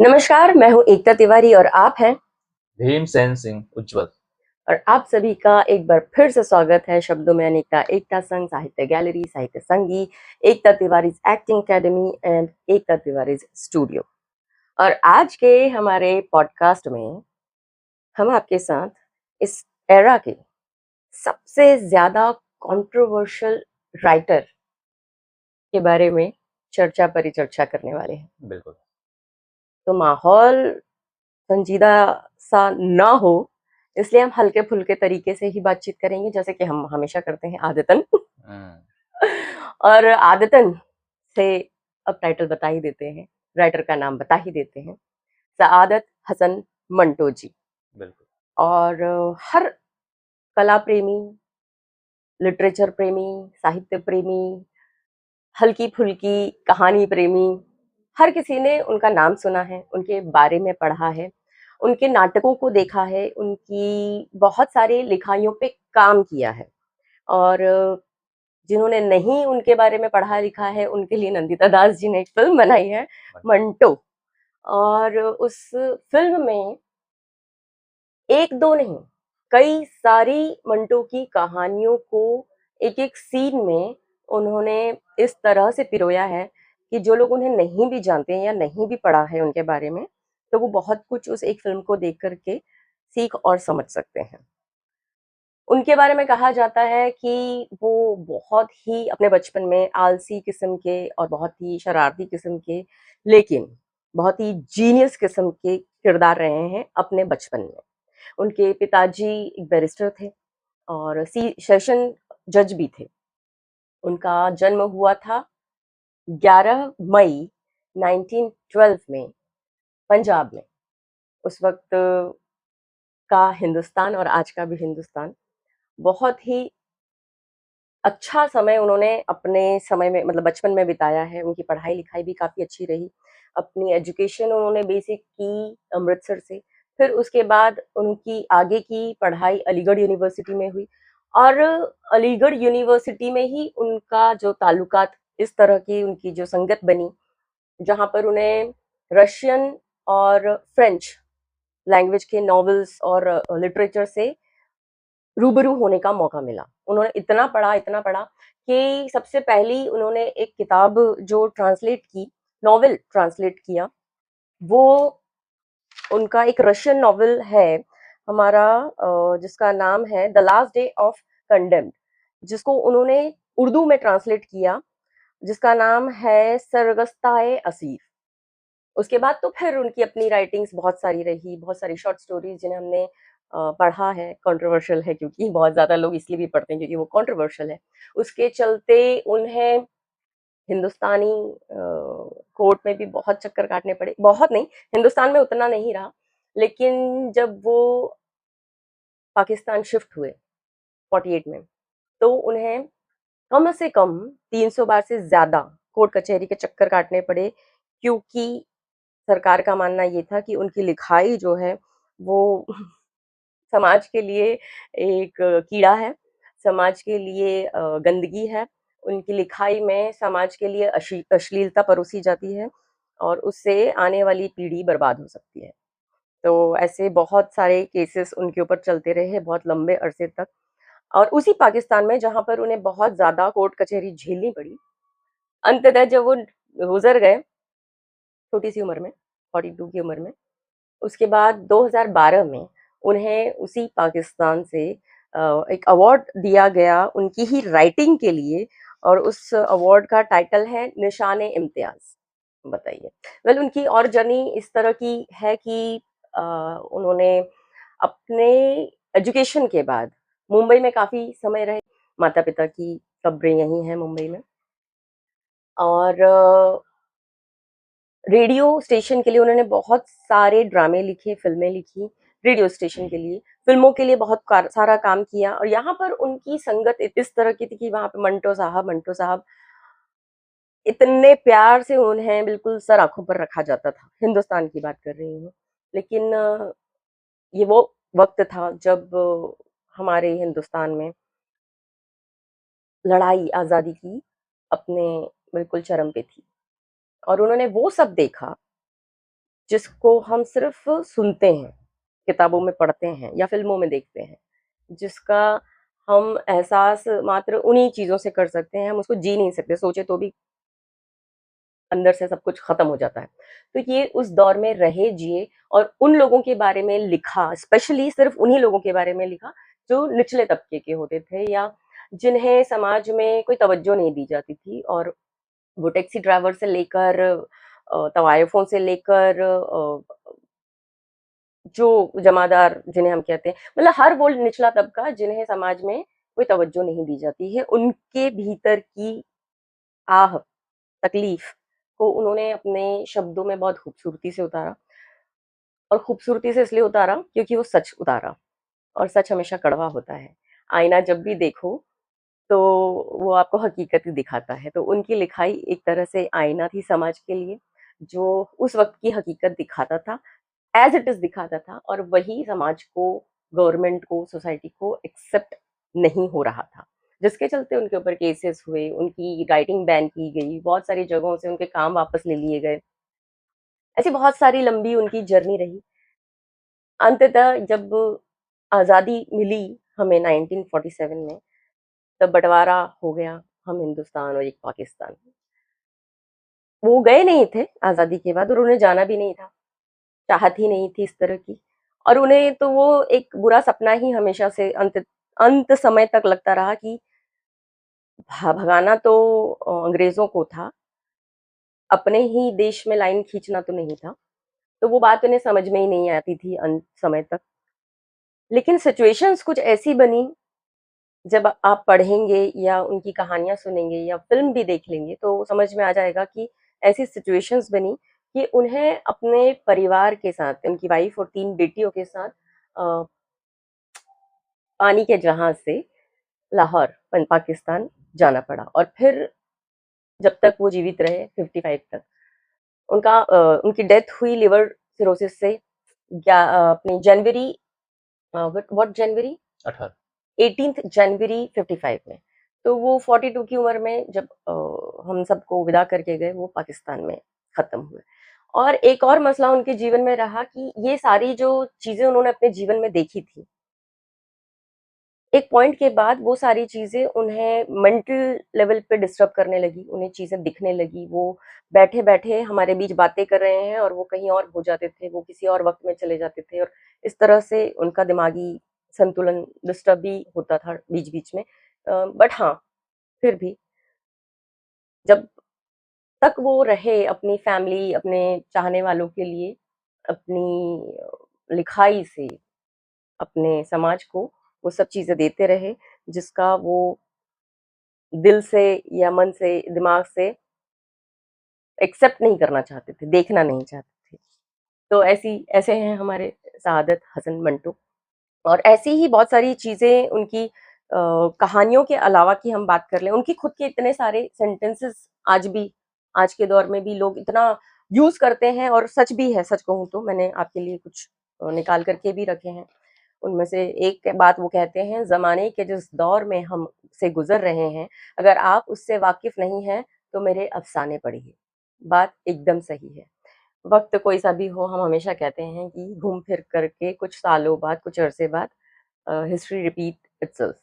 नमस्कार, मैं हूँ एकता तिवारी और आप हैं। भीमसेन सिंह उज्ज्वल। और आप सभी का एक बार फिर से स्वागत है शब्दों में अनेकता एकता संघ साहित्य gallery Sahitya Sangi Ekta Tiwari acting academy and Ekta Tiwari studio. और आज के हमारे पॉडकास्ट में हम आपके साथ इस एरा के सबसे ज्यादा कंट्रोवर्शियल राइटर के बारे में चर्चा परिचर्चा करने वाले हैं। बिल्कुल। तो माहौल संजीदा सा ना हो, इसलिए हम हल्के फुल्के तरीके से ही बातचीत करेंगे जैसे कि हम हमेशा करते हैं आदतन। हम्म। और आदतन से अब टाइटल बता ही देते हैं, राइटर का नाम बता ही देते हैं, सआदत हसन मंटो जी। बिल्कुल। और हर कला प्रेमी, लिटरेचर प्रेमी, साहित्य प्रेमी, हल्की फुल्की कहानी प्रेमी, हर किसी ने उनका नाम सुना है, उनके बारे में पढ़ा है, उनके नाटकों को देखा है, उनकी बहुत सारी लिखाइयों पे काम किया है। और जिन्होंने नहीं उनके बारे में पढ़ा लिखा है, उनके लिए नंदिता दास जी ने एक फिल्म बनाई है, मंटो। और उस फिल्म में एक दो नहीं, कई सारी मंटो की कहानियों को एक एक सीन में उन्होंने इस तरह से पिरोया है कि जो लोग उन्हें नहीं भी जानते हैं या नहीं भी पढ़ा है उनके बारे में, तो वो बहुत कुछ उस एक फिल्म को देख करके सीख और समझ सकते हैं। उनके बारे में कहा जाता है कि वो बहुत ही अपने बचपन में आलसी किस्म के और बहुत ही शरारती किस्म के, लेकिन बहुत ही जीनियस किस्म के किरदार रहे हैं अपने बचपन में। उनके पिताजी एक बैरिस्टर थे और सेशन जज भी थे। उनका जन्म हुआ था 11 मई 1912 में पंजाब में। उस वक्त का हिंदुस्तान और आज का भी हिंदुस्तान बहुत ही अच्छा समय उन्होंने अपने समय में मतलब बचपन में बिताया है। उनकी पढ़ाई लिखाई भी काफी अच्छी रही। अपनी एजुकेशन उन्होंने बेसिक की अमृतसर से, फिर उसके बाद उनकी आगे की पढ़ाई अलीगढ़ यूनिवर्सिटी में हुई। और अलीगढ़ यूनिवर्सिटी में ही उनका जो ताल्लुकात, इस तरह की उनकी जो संगत बनी, जहाँ पर उन्हें रशियन और फ्रेंच लैंग्वेज के नॉवेल्स और लिटरेचर से रूबरू होने का मौका मिला। उन्होंने इतना पढ़ा कि सबसे पहली उन्होंने एक किताब जो ट्रांसलेट की, नॉवेल ट्रांसलेट किया, वो उनका एक रशियन नॉवेल है हमारा, जिसका नाम है the last day of condemned, जिसको उन्होंने उर्दू में ट्रांसलेट किया, जिसका नाम है सरगस्ताए असीर। उसके बाद तो फिर उनकी अपनी राइटिंग्स बहुत सारी रही, बहुत सारी शॉर्ट स्टोरीज जिन्हें हमने पढ़ा है। कंट्रोवर्शियल है क्योंकि बहुत ज़्यादा लोग इसलिए भी पढ़ते हैं क्योंकि वो कंट्रोवर्शियल है। उसके चलते उन्हें हिंदुस्तानी कोर्ट में भी बहुत चक्कर काटने पड़े। बहुत नहीं, हिंदुस्तान में उतना नहीं रहा, लेकिन जब वो पाकिस्तान शिफ्ट हुए 48 में, तो उन्हें कम से कम 300 बार से ज़्यादा कोर्ट कचहरी के चक्कर काटने पड़े, क्योंकि सरकार का मानना ये था कि उनकी लिखाई जो है वो समाज के लिए एक कीड़ा है, समाज के लिए गंदगी है। उनकी लिखाई में समाज के लिए अश्लीलता परोसी जाती है और उससे आने वाली पीढ़ी बर्बाद हो सकती है। तो ऐसे बहुत सारे केसेस उनके ऊपर चलते रहे बहुत लंबे अरसे तक। और उसी पाकिस्तान में जहाँ पर उन्हें बहुत ज़्यादा कोर्ट कचहरी झेलनी पड़ी, अंततः जब वो गुज़र गए छोटी-सी उम्र में, 42 की उम्र में, उसके बाद 2012 में उन्हें उसी पाकिस्तान से एक अवार्ड दिया गया उनकी ही राइटिंग के लिए, और उस अवार्ड का टाइटल है निशान-ए-इम्तियाज़। बताइए। वेल, उनकी और जर्नी इस तरह की है कि उन्होंने अपने एजुकेशन के बाद मुंबई में काफ़ी समय रहे। माता-पिता की कब्रें यहीं हैं मुंबई में। और रेडियो स्टेशन के लिए उन्होंने बहुत सारे ड्रामे लिखे, फ़िल्में लिखी, रेडियो स्टेशन के लिए, फ़िल्मों के लिए बहुत सारा काम किया। और यहाँ पर उनकी संगत इस तरह की थी कि वहाँ पे मंटो साहब इतने प्यार से उन्हें बिल्कुल सर आँखों पर रखा जाता था। हिंदुस्तान की बात कर रही हूँ। लेकिन ये वो वक़्त था जब हमारे हिंदुस्तान में लड़ाई आज़ादी की अपने बिल्कुल चरम पे थी। और उन्होंने वो सब देखा जिसको हम सिर्फ सुनते हैं, किताबों में पढ़ते हैं या फ़िल्मों में देखते हैं, जिसका हम एहसास मात्र उन्हीं चीज़ों से कर सकते हैं, हम उसको जी नहीं सकते, सोचे तो भी अंदर से सब कुछ खत्म हो जाता है। तो ये उस दौर में रहे, जिए और उन लोगों के बारे में लिखा, स्पेशली सिर्फ उन्हीं लोगों के बारे में लिखा जो निचले तबके के होते थे या जिन्हें समाज में कोई तवज्जो नहीं दी जाती थी। और वो टैक्सी ड्राइवर से लेकर तवायफों से लेकर जो जमादार जिन्हें हम कहते हैं, मतलब हर वो निचला तबका जिन्हें समाज में कोई तवज्जो नहीं दी जाती है, उनके भीतर की आह, तकलीफ को उन्होंने अपने शब्दों में बहुत खूबसूरती से उतारा। और खूबसूरती से इसलिए उतारा क्योंकि वो सच उतारा, और सच हमेशा कड़वा होता है। आईना जब भी देखो तो वो आपको हकीकत ही दिखाता है। तो उनकी लिखाई एक तरह से आईना थी समाज के लिए, जो उस वक़्त की हकीकत दिखाता था, एज़ इट इज़ दिखाता था, और वही समाज को, गवर्नमेंट को, सोसाइटी को एक्सेप्ट नहीं हो रहा था। जिसके चलते उनके ऊपर केसेस हुए, उनकी राइटिंग बैन की गई, बहुत सारी जगहों से उनके काम वापस ले लिए गए। ऐसी बहुत सारी लंबी उनकी जर्नी रही। अंततः जब आज़ादी मिली हमें 1947 में, तब बँटवारा हो गया, हम हिंदुस्तान और एक पाकिस्तान। वो गए नहीं थे आज़ादी के बाद और उन्हें जाना भी नहीं था, चाहत ही नहीं थी इस तरह की। और उन्हें तो वो एक बुरा सपना ही हमेशा से अंत समय तक लगता रहा कि भगाना तो अंग्रेज़ों को था, अपने ही देश में लाइन खींचना तो नहीं था। तो वो बात उन्हें समझ में ही नहीं आती थी अंत समय तक। लेकिन सिचुएशंस कुछ ऐसी बनी, जब आप पढ़ेंगे या उनकी कहानियाँ सुनेंगे या फ़िल्म भी देख लेंगे तो समझ में आ जाएगा कि ऐसी सिचुएशंस बनी कि उन्हें अपने परिवार के साथ, उनकी वाइफ़ और 3 बेटियों के साथ पानी के जहाज़ से लाहौर पाकिस्तान जाना पड़ा। और फिर जब तक वो जीवित रहे 55 तक, उनकी डेथ हुई लिवर सिरोसिस से अपनी जनवरी, व्हाट जनवरी 18। 18 जनवरी 55 में। तो वो 42 की उम्र में जब हम सबको विदा करके गए, वो पाकिस्तान में खत्म हुए। और एक और मसला उनके जीवन में रहा कि ये सारी जो चीजें उन्होंने अपने जीवन में देखी थी, एक पॉइंट के बाद वो सारी चीजें उन्हें मेंटल लेवल पे डिस्टर्ब करने लगी, उन्हें चीजें दिखने लगी। वो बैठे बैठे हमारे बीच बातें कर रहे हैं और वो कहीं और हो जाते थे, वो किसी और वक्त में चले जाते थे, और इस तरह से उनका दिमागी संतुलन डिस्टर्ब भी होता था बीच बीच में। बट हाँ, फिर भी जब तक वो रहे अपनी फैमिली, अपने चाहने वालों के लिए, अपनी लिखाई से अपने समाज को वो सब चीजें देते रहे, जिसका वो दिल से या मन से, दिमाग से एक्सेप्ट नहीं करना चाहते थे, देखना नहीं चाहते थे। तो ऐसे हैं हमारे सआदत हसन मंटो। और ऐसी ही बहुत सारी चीज़ें उनकी कहानियों के अलावा की हम बात कर लें, उनकी खुद के इतने सारे सेंटेंसेस आज भी, आज के दौर में भी लोग इतना यूज़ करते हैं, और सच भी है। सच कहूँ तो मैंने आपके लिए कुछ निकाल करके भी रखे हैं। उनमें से एक बात वो कहते हैं, ज़माने के जिस दौर में हम से गुज़र रहे हैं, अगर आप उससे वाकिफ़ नहीं हैं, तो मेरे अफ़साने पढ़िए। बात एकदम सही है। वक़्त कोई सा भी हो, हम हमेशा कहते हैं कि घूम फिर करके कुछ सालों बाद, कुछ अरसे बाद हिस्ट्री रिपीट इटसेल्फ।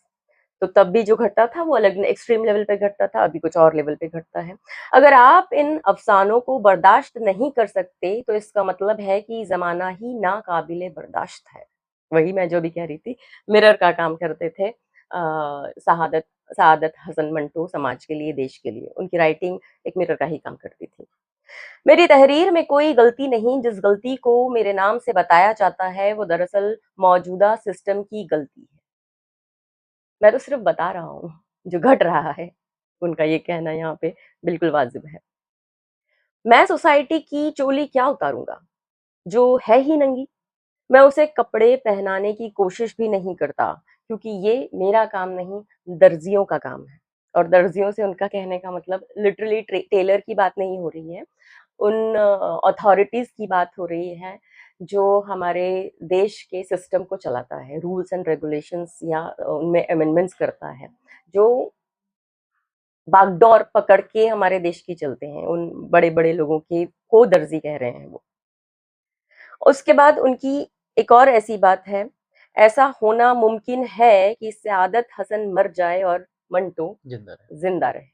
तो तब भी जो घटता था वो अलग एक्सट्रीम लेवल पे घटता था, अभी कुछ और लेवल पे घटता है। अगर आप इन अफ़सानों को बर्दाश्त नहीं कर सकते, तो इसका मतलब है कि ज़माना ही नाक़ाबिले बर्दाश्त है। वही मैं जो भी कह रही थी, मिरर का काम करते थे सआदत सआदत हसन मंटो समाज के लिए, देश के लिए। उनकी राइटिंग एक मिरर का ही काम करती थी। मेरी तहरीर में कोई गलती नहीं, जिस गलती को मेरे नाम से बताया जाता है, वो दरअसल मौजूदा सिस्टम की गलती है। मैं तो सिर्फ बता रहा हूँ, जो घट रहा है। उनका ये कहना यहाँ पे बिल्कुल वाजिब है। मैं सोसाइटी की चोली क्या उतारूँगा, जो है ही नंगी। मैं उसे कपड़े पहनाने की कोशिश भी नहीं करता, क्योंकि ये मेरा काम नहीं, दर्जियों का काम है। और दर्जियों से उनका कहने का मतलब लिटरली टेलर की बात नहीं हो रही है, उन अथॉरिटीज़ की बात हो रही है, जो हमारे देश के सिस्टम को चलाता है, रूल्स एंड रेगुलेशंस या उनमें अमेंडमेंट्स करता है, जो बागडोर पकड़ के हमारे देश की चलते हैं। उन बड़े-बड़े लोगों के को दर्जी कह रहे हैं वो। उसके बाद उनकी एक और ऐसी बात है, ऐसा होना मुमकिन है कि सआदत हसन मर जाए और मंटो जिंदा रहे। ज़िंदा रहे।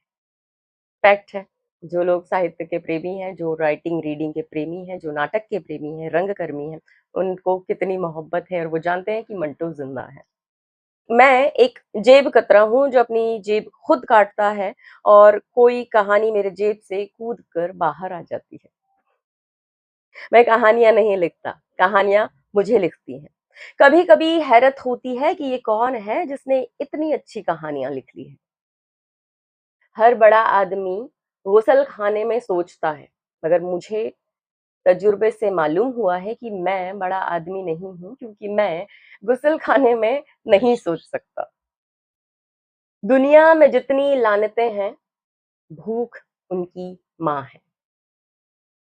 फैक्ट है। जो लोग साहित्य के प्रेमी हैं, जो राइटिंग, रीडिंग के प्रेमी हैं, जो नाटक के प्रेमी हैं, रंगकर्मी हैं, उनको कितनी मोहब्बत है और वो जानते हैं कि मंटो ज़िंदा है। मैं एक जेब कतरा हूँ जो अपनी जेब खुद काटता है और कोई कहानी मेरे जेब से कूद कर बाहर आ जाती है। मैं कहानियाँ नहीं लिखता, कहानियाँ मुझे लिखती हैं। कभी-कभी हैरत होती है कि ये कौन है जिसने इतनी अच्छी कहानियाँ लिख ली हैं। हर बड़ा आदमी गुसलखाने में सोचता है, मगर मुझे तजुर्बे से मालूम हुआ है कि मैं बड़ा आदमी नहीं हूँ क्योंकि मैं गुसलखाने में नहीं सोच सकता। दुनिया में जितनी लानतें हैं, भूख उनकी माँ है।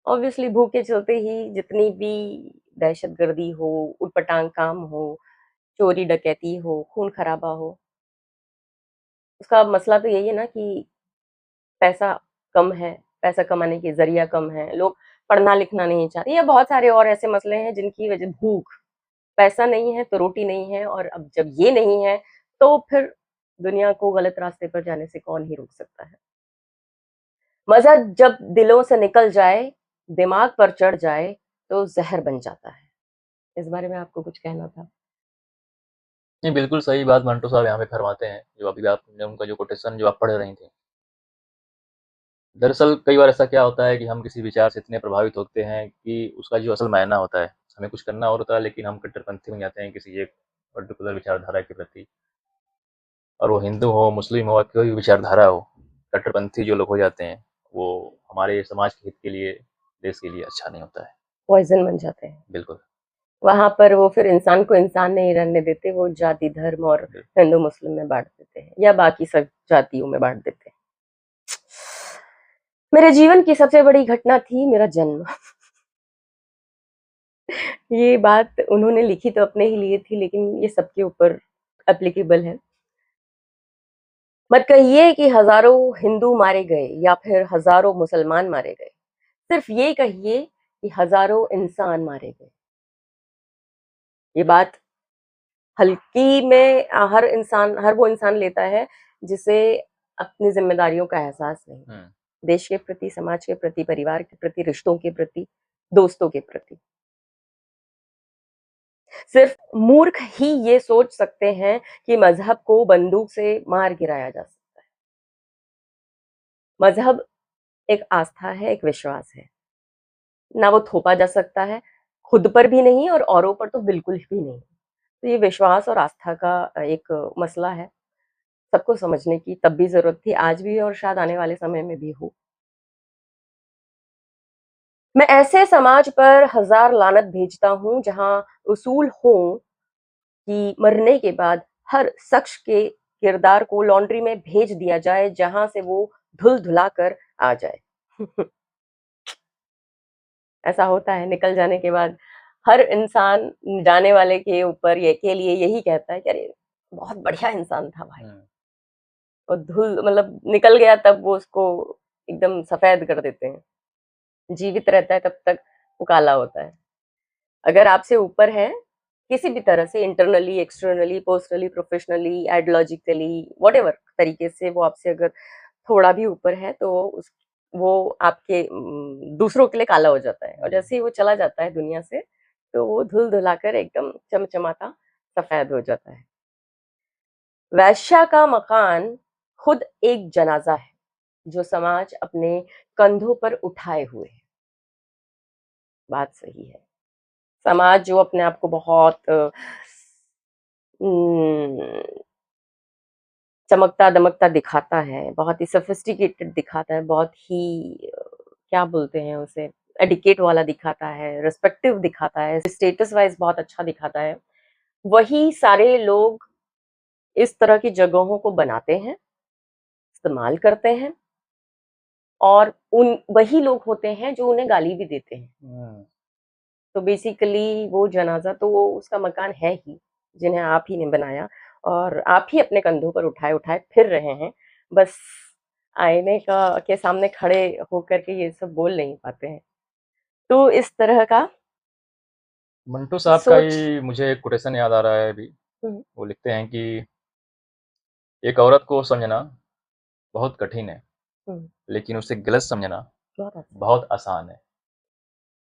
ऑब्वियसली भूख के चलते ही जितनी भी दहशतगर्दी हो, ऊटपटांग काम हो, चोरी डकैती हो, खून खराबा हो, उसका मसला तो यही है ना कि पैसा कम है, पैसा कमाने के ज़रिया कम है, लोग पढ़ना-लिखना नहीं चाहते या बहुत सारे और ऐसे मसले हैं जिनकी वजह भूख, पैसा नहीं है तो रोटी नहीं है और अब जब ये नहीं है, तो फिर दुनिया को गलत रास्ते पर जाने से कौन ही रोक सकता है। मज़ा जब दिलों से निकल जाए, दिमाग पर चढ़ जाए, तो ज़हर बन जाता है। इस बारे में आपको कुछ कहना था? नहीं, बिल्कुल सही बात मंटो साहब यहाँ पे फरमाते हैं, जो अभी आपने उनका जो कोटेशन जो आप पढ़ रही थी। दरअसल कई बार ऐसा क्या होता है कि हम किसी विचार से इतने प्रभावित होते हैं कि उसका जो असल मायना होता है, हमें कुछ करना और होता है लेकिन हम कट्टरपंथी बन जाते हैं किसी एक पर्टिकुलर विचारधारा के प्रति। और वो हिंदू हो, मुस्लिम हो, कोई भी विचारधारा हो, कट्टरपंथी जो लोग हो जाते हैं, वो हमारे समाज के हित के लिए, देश के लिए अच्छा नहीं होता है। पॉइज़न बन जाते हैं। बिल्कुल, वहाँ पर वो फिर इंसान को इंसान नहीं रहने देते, वो जाति, धर्म और बिल हिंदू-मुस्लिम में बाँट देते हैं या बाकी सब जातियों में बाँट देते हैं। मेरे जीवन की सबसे बड़ी घटना थी मेरा जन्म। ये बात उन्होंने लिखी तो अपने ही लिए थी लेकिन ये सबके ऊपर एप्लीकेबल है। मत कहिए कि हज़ारों हिंदू मारे गए या फिर हज़ारों मुसलमान मारे गए। सिर्फ़ ये कहिए कि हज़ारों इंसान मारे गए। ये बात हल्की में हर वो इंसान लेता है जिसे अपनी ज़िम्मेदारियों का एहसास नहीं। हुँ, देश के प्रति, समाज के प्रति, परिवार के प्रति, रिश्तों के प्रति, दोस्तों के प्रति। सिर्फ मूर्ख ही ये सोच सकते हैं कि मज़हब को बंदूक से मार गिराया जा सकता है। मज़हब एक आस्था है, एक विश्वास है। ना वो थोपा जा सकता है, खुद पर भी नहीं और औरों पर तो बिल्कुल भी नहीं। तो ये विश्वास और आस्था का एक मसला है, सबको समझने की तब भी ज़रूरत थी, आज भी और शायद आने वाले समय में भी हो। मैं ऐसे समाज पर हज़ार लानत भेजता हूँ, जहाँ उसूल हों कि मरने के बाद हर शख्स के किरदार को लॉन्ड्री में भेज दिया जाए, जहाँ से वो धुल-धुला कर आ जाए। ऐसा होता है, निकल जाने के बाद हर इंसान जाने वाले के ऊपर ये के लिए यही कहता है कि अरे! बहुत बढ़िया इंसान था भाई। हुँ, और धुल मतलब निकल गया तब वो उसको एकदम सफ़ेद कर देते हैं। जीवित रहता है तब तक वो काला होता है। अगर आपसे ऊपर है, किसी भी तरह से internally, externally, personally, professionally, ideologically, whatever तरीके से वो आपसे अगर थोड़ा भी ऊपर है तो उस वो आपके दूसरों के लिए काला हो जाता है और हुँ, जैसे ही वो चला जाता है दुनिया से, तो वो धुल-धुलाकर एकदम चमचमाता सफ़ेद हो जाता है। वेश्या का मकान खुद एक जनाज़ा है, जो समाज अपने कंधों पर उठाए हुए है। बात सही है। समाज जो अपने आप को बहुत उम, चमकता-दमकता दिखाता है, बहुत ही सोफिस्टिकेटेड दिखाता है, बहुत ही क्या बोलते हैं उसे एटिकेट वाला दिखाता है, रिस्पेक्टिव दिखाता है, स्टेटस वाइज़ बहुत अच्छा दिखाता है। वही सारे लोग इस तरह की जगहों को बनाते हैं, इस्तेमाल करते हैं और उन वही लोग होते हैं जो उन्हें गाली भी देते हैं। हुँ, तो बेसिकली वो जनाज़ा तो वो उसका मकान है ही, जिन्हें आप ही ने बनाया और आप ही अपने कंधों पर उठाए-उठाए फिर रहे हैं। बस आईने का के सामने खड़े होकर के ये सब बोल नहीं पाते हैं। तो इस तरह का मंटो साहब का सोच ही मुझे एक कोटेशन याद आ रहा है अभी। हम्म, वो लिखते हैं कि एक औरत को समझना बहुत कठिन है, हम्म, लेकिन उसे गलत समझना बहुत अच्छा। बहुत आसान है।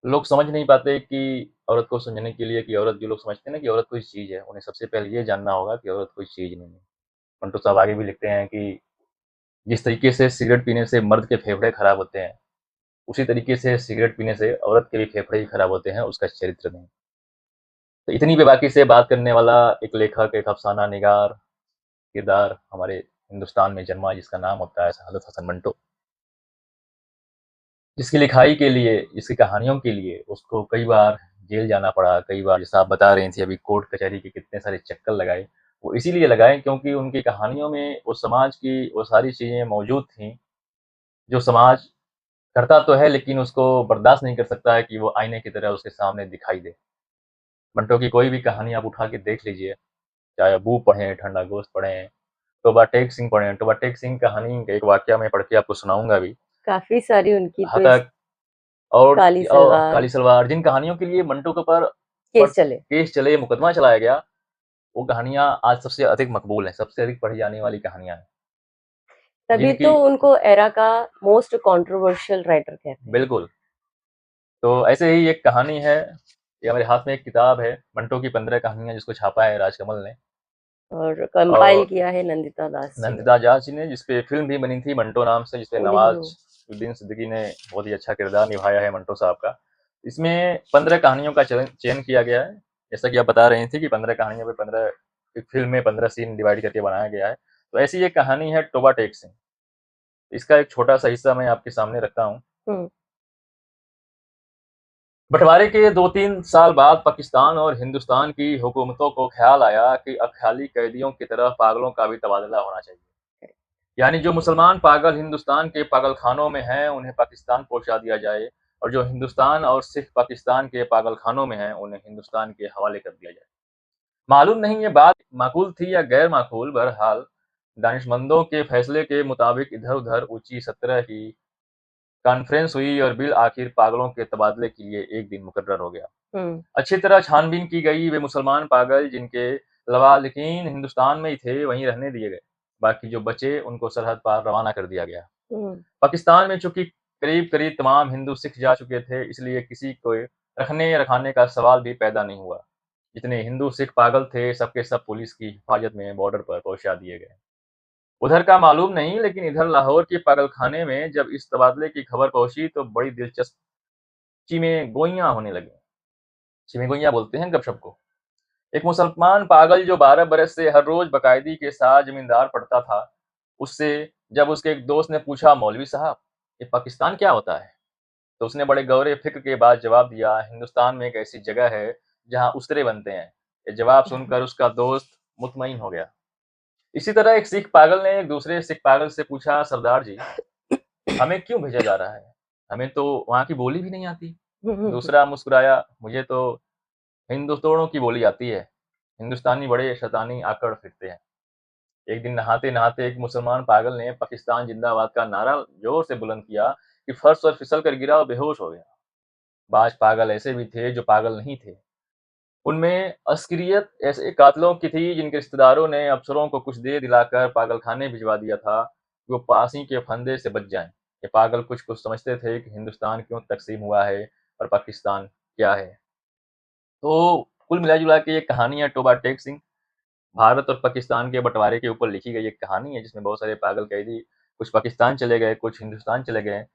लोग समझ नहीं पाते कि औरत को समझने के लिए, कि औरत, जो लोग समझते हैं ना कि औरत कोई चीज़ है, उन्हें सबसे पहले ये जानना होगा कि औरत कोई चीज़ नहीं है। मंटो साहब आगे भी लिखते हैं कि जिस तरीके से सिगरेट पीने से मर्द के फेफड़े खराब होते हैं, उसी तरीके से सिगरेट पीने से औरत के भी फेफड़े ही खराब होते हैं, उसका चरित्र नहीं। तो इतनी बेबाकी से बात करने वाला एक लेखक, एक अफसाना निगार किरदार हमारे हिंदुस्तान में जन्मा, जिसका नाम होता है सादत हसन मंटो। जिसकी लिखाई के लिए, जिसकी कहानियों के लिए उसको कई बार जेल जाना पड़ा, कई बार, जैसा आप बता रही थी अभी, कोर्ट कचहरी के कितने सारे चक्कर लगाए। वो इसीलिए लगाए क्योंकि उनकी कहानियों में वो समाज की वो सारी चीज़ें मौजूद थीं, जो समाज करता तो है लेकिन उसको बर्दाश्त नहीं कर सकता है कि वो आईने की तरह उसके सामने दिखाई दे। मंटो की कोई भी कहानी आप उठा के देख लीजिए, चाहे अबू पढ़ें, ठंडा गोश्त पढ़ें, तोबा टेक सिंह पढ़ें। तोबा टेक सिंह कहानी का एक वाकया मैं पढ़ के आपको सुनाऊंगा भी। काफी सारी उनकी तो इस हतक काली और सलवार काली सलवार, जिन कहानियों के लिए मंटो के पर केस चले, केस चले, मुकदमा चलाया गया, वो कहानियां आज सबसे अधिक मकबूल हैं, सबसे अधिक पढ़ी जाने वाली कहानियां हैं। तभी जिनकी तो उनको एरा का मोस्ट कंट्रोवर्शियल राइटर कहते हैं। बिल्कुल। तो ऐसे ही एक कहानी है, ये हमारे हाथ में एक किताब है, मंटो की 15 कहानियां, जिसको छापा है राजकमल ने और कंपाइल और किया है नंदिता दास जी ने। नंदिता जाट जी ने, जिसपे फिल्म भी बनी थी मंटो नाम से, जिसपे कूली हीरो। नवाजुद्दीन सिद्दीकी ने बहुत ही अच्छा किरदार निभाया है मंटो साहब का। इसमें 15 कहानियों का चयन किया गया है। जैसा कि आप बता रहे थे कि 15 कहानियों पे 15, एक फिल्म में 15 सीन डिवाइड करके बनाया गया है। तो ऐसी एक कहानी है टोबा टेक सिंह। इसका एक छोटा सा हिस्सा मैं आपके सामने रखता हूँ। हम्म, बंटवारे के 2-3 साल बाद पाकिस्तान और हिंदुस्तान की हुकूमतों को ख्याल आया कि अब ख्याली कैदियों की तरह पागलों का भी तबादला होना चाहिए। यानी जो मुसलमान पागल हिंदुस्तान के पागल खानों में हैं, उन्हें पाकिस्तान पहुंचा दिया जाए, और जो हिंदुस्तान और सिख पाकिस्तान के पागल खानों में हैं, उन्हें हिंदुस्तान के हवाले कर दिया जाए। मालूम नहीं ये बात माकूल थी या गैर माकूल, बहरहाल दानिशमंदों के फैसले के मुताबिक इधर उधर ऊंची सतह की कॉन्फ्रेंस हुई और बिल आखिर पागलों के तबादले के लिए एक दिन मुकर्रर हो गया। हम्म, अच्छी तरह छानबीन की गई। वे मुसलमान पागल जिनके लवालिकीन हिंदुस्तान में ही थे, वहीं रहने दिए गए। बाकी जो बचे, उनको सरहद पार रवाना कर दिया गया। हम्म, पाकिस्तान में चूंकि करीब करीब तमाम हिंदू सिख जा चुके थे, इसलिए किसी को रखने या रखाने का सवाल भी पैदा नहीं हुआ। जितने हिंदू सिख पागल थे, सबके सब पुलिस की हिफाजत में बॉर्डर पर पहुंचा दिए गए। उधर का मालूम नहीं, लेकिन इधर लाहौर के पागल खाने में जब इस तबादले की खबर पहुंची तो बड़ी दिलचस्प चिमेगोइयां होने लगी। चिमेगोइयां बोलते हैं गपशप को। एक मुसलमान पागल जो 12 बरस से हर रोज बाकायदी के साथ जमींदार पढ़ता था, उससे जब उसके एक दोस्त ने पूछा, मौलवी साहब, ये पाकिस्तान क्या होता है? तो उसने बड़े गौरे फिक्र के बाद जवाब दिया, हिंदुस्तान में एक ऐसी जगह है जहां उस्तरे बनते हैं। ये जवाब सुनकर उसका दोस्त मुतमईन हो गया। इसी तरह एक सिख पागल ने एक दूसरे सिख पागल से पूछा, सरदार जी, हमें क्यों भेजा जा रहा है? हमें तो वहां की बोली भी नहीं आती। दूसरा मुस्कुराया, मुझे तो हिंदुस्तानों की बोली आती है। हिंदुस्तानी बड़े शैतानी आकड़ फिरते हैं। एक दिन नहाते नहाते एक मुसलमान पागल ने पाकिस्तान जिंदाबाद का नारा जोर से बुलंद किया कि फर्श पर फिसल कर गिरा और बेहोश हो गया। बाज पागल ऐसे भी थे जो पागल नहीं थे। उनमें अस्करियत ऐसे कातलों की थी जिनके रिश्तेदारों ने अफसरों को कुछ दे दिलाकर पागल खाने भिजवा दिया था कि वो पासी के फंदे से बच जाएं। ये पागल कुछ कुछ समझते थे कि हिंदुस्तान क्यों तकसीम हुआ है और पाकिस्तान क्या है। तो कुल मिला जुला के ये कहानी है टोबा टेक सिंह। भारत और पाकिस्तान के बंटवारे के ऊपर लिखी गई एक कहानी है, जिसमें बहुत सारे पागल कैदी कुछ पाकिस्तान चले गए, कुछ हिंदुस्तान चले गए।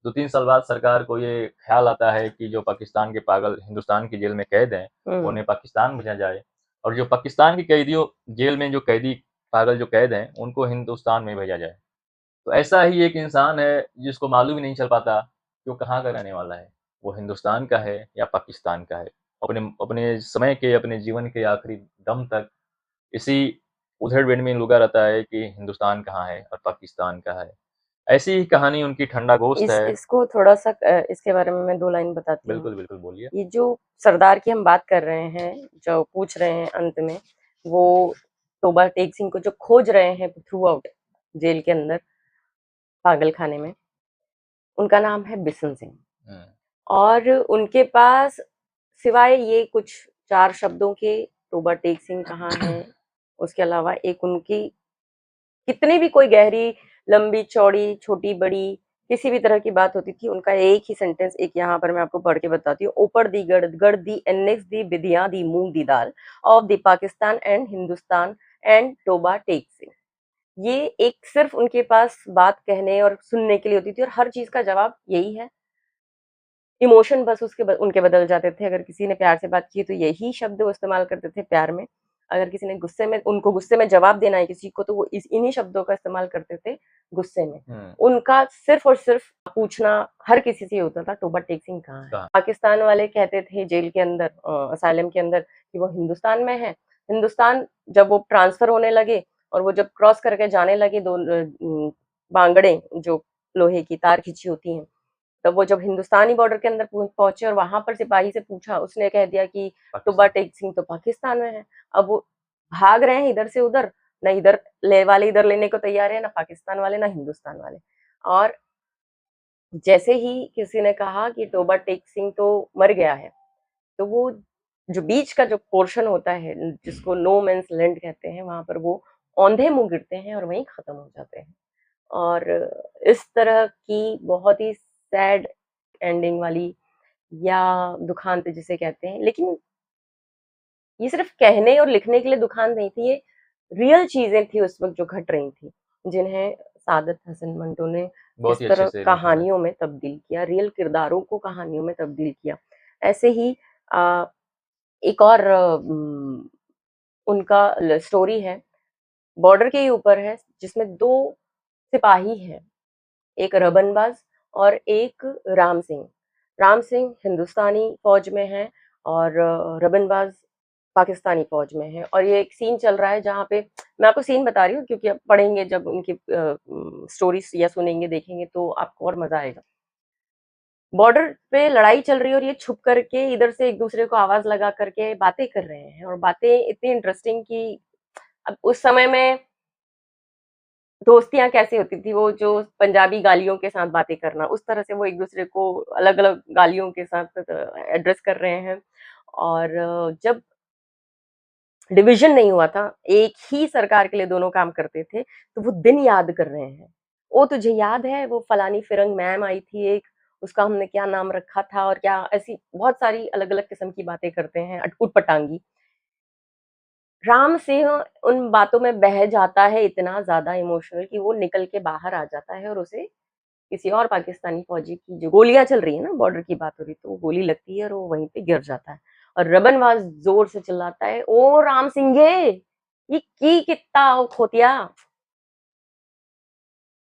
2-3 साल बाद सरकार को ये ख्याल आता है कि जो पाकिस्तान के पागल हिंदुस्तान की जेल में कैद हैं, उन्हें पाकिस्तान भेजा जाए, और जो पाकिस्तान की कैदियों जेल में जो कैदी पागल जो कैद हैं, उनको हिंदुस्तान में भेजा जाए। तो ऐसा ही एक इंसान है जिसको मालूम ही नहीं चल पाता कि वो कहाँ का रहने वाला है, वो हिंदुस्तान का है या पाकिस्तान का है। अपने अपने समय के, अपने जीवन के आखिरी दम तक इसी उधेड़-बुन में लुगा रहता है कि हिंदुस्तान कहाँ है और पाकिस्तान कहाँ है। ऐसी ही कहानी उनकी ठंडा गोश्त इस है। इसको थोड़ा-सा इसके बारे में मैं 2 लाइन बताती हूँ। बिल्कुल, बिल्कुल बोलिए। ये जो सरदार की हम बात कर रहे हैं, जो पूछ रहे हैं अंत में, वो तोबा टेक सिंह को जो खोज रहे हैं थ्रू आउट जेल के अंदर, पागल खाने में, उनका नाम है बिशन सिंह। हुँ, और उनके पास सिवाय ये कुछ 4 शब्दों के, तोबा टेक सिंह कहाँ है, उसके अलावा एक उनकी कितनी भी कोई गहरी, लंबी, चौड़ी, छोटी, बड़ी, किसी भी तरह की बात होती थी, उनका एक ही सेंटेंस, एक यहाँ पर मैं आपको पढ़ के बताती हूँ। ऊपर दी गड़ दी एनेक्स दी बिधिया दी मूंग दी दाल of the Pakistan and Hindustan and Toba Tek Singh. ये एक सिर्फ उनके पास बात कहने और सुनने के लिए होती थी और हर चीज का जवाब यही है। इमोशन बस उनके बदल जाते थे। अगर किसी ने प्यार से बात की तो यही शब्द वो इस्तेमाल करते थे प्यार में। अगर किसी ने उनको गुस्से में जवाब देना है किसी को, तो वो इन्हीं शब्दों का इस्तेमाल करते थे गुस्से में। उनका सिर्फ और सिर्फ पूछना हर किसी से होता था, टोबा टेक सिंह कहाँ है। पाकिस्तान वाले कहते थे जेल के अंदर, असाइलम के अंदर, कि वो हिंदुस्तान में है। हिंदुस्तान जब वो ट्रांसफर होने लगे और वो जब क्रॉस करके जाने लगे, दो बांगड़े जो लोहे की तार खींची होती हैं, तब वो जब हिंदुस्तानी बॉर्डर के अंदर पहुंचे और वहां पर सिपाही से पूछा, उसने कह दिया कि टोबा टेक सिंह तो पाकिस्तान में है। अब वो भाग रहे हैं इधर से उधर, ना इधर वाले इधर लेने को तैयार है, ना पाकिस्तान वाले ना हिंदुस्तान वाले। और जैसे ही किसी ने कहा कि टोबा टेक सिंह तो मर गया है, तो वो जो बीच का जो पोर्शन होता है जिसको नो मेंस लैंड कहते हैं, वहां पर वो औंधे मुंह गिरते हैं और वहीं खत्म हो जाते हैं। और इस तरह की बहुत ही सैड एंडिंग वाली या दुखांत जिसे कहते हैं, लेकिन ये सिर्फ कहने और लिखने के लिए दुखांत नहीं थी, ये रियल चीजें थी उस वक्त जो घट रही थी, जिन्हें सादत हसन मंटो ने इस तरह कहानियों में तब्दील किया, रियल किरदारों को कहानियों में तब्दील किया। ऐसे ही एक और उनका स्टोरी है, बॉर्डर के ऊपर है, जिसमें 2 सिपाही हैं, एक रबनबाज और एक राम सिंह। राम सिंह हिंदुस्तानी फौज में है और रबनबाज पाकिस्तानी फौज में है। और ये एक सीन चल रहा है जहाँ पे, मैं आपको सीन बता रही हूँ क्योंकि आप पढ़ेंगे जब उनकी स्टोरीज या सुनेंगे देखेंगे तो आपको और मजा आएगा। बॉर्डर पे लड़ाई चल रही है और ये छुप करके इधर से एक दूसरे को आवाज लगा करके बातें कर रहे हैं, और बातें इतनी इंटरेस्टिंग कि अब उस समय में दोस्तियां कैसी होती थी, वो जो पंजाबी गालियों के साथ बातें करना, उस तरह से वो एक दूसरे को अलग अलग गालियों के साथ एड्रेस कर रहे हैं। और जब डिवीजन नहीं हुआ था, एक ही सरकार के लिए दोनों काम करते थे, तो वो दिन याद कर रहे हैं। ओ तुझे याद है वो फलानी फिरंग मैम आई थी एक, उसका हमने क्या नाम रखा था, और क्या, ऐसी बहुत सारी अलग अलग किस्म की बातें करते हैं, अटपुट पटांगी। राम सिंह उन बातों में बह जाता है इतना ज्यादा इमोशनल कि वो निकल के बाहर आ जाता है और उसे किसी और पाकिस्तानी फौजी की, जो गोलियां चल रही है ना, बॉर्डर की बात हो रही, तो वो गोली लगती है और वो वहीं पे गिर जाता है। और रबनवाज जोर से चिल्लाता है, ओ राम सिंह ये की कितना खोतिया।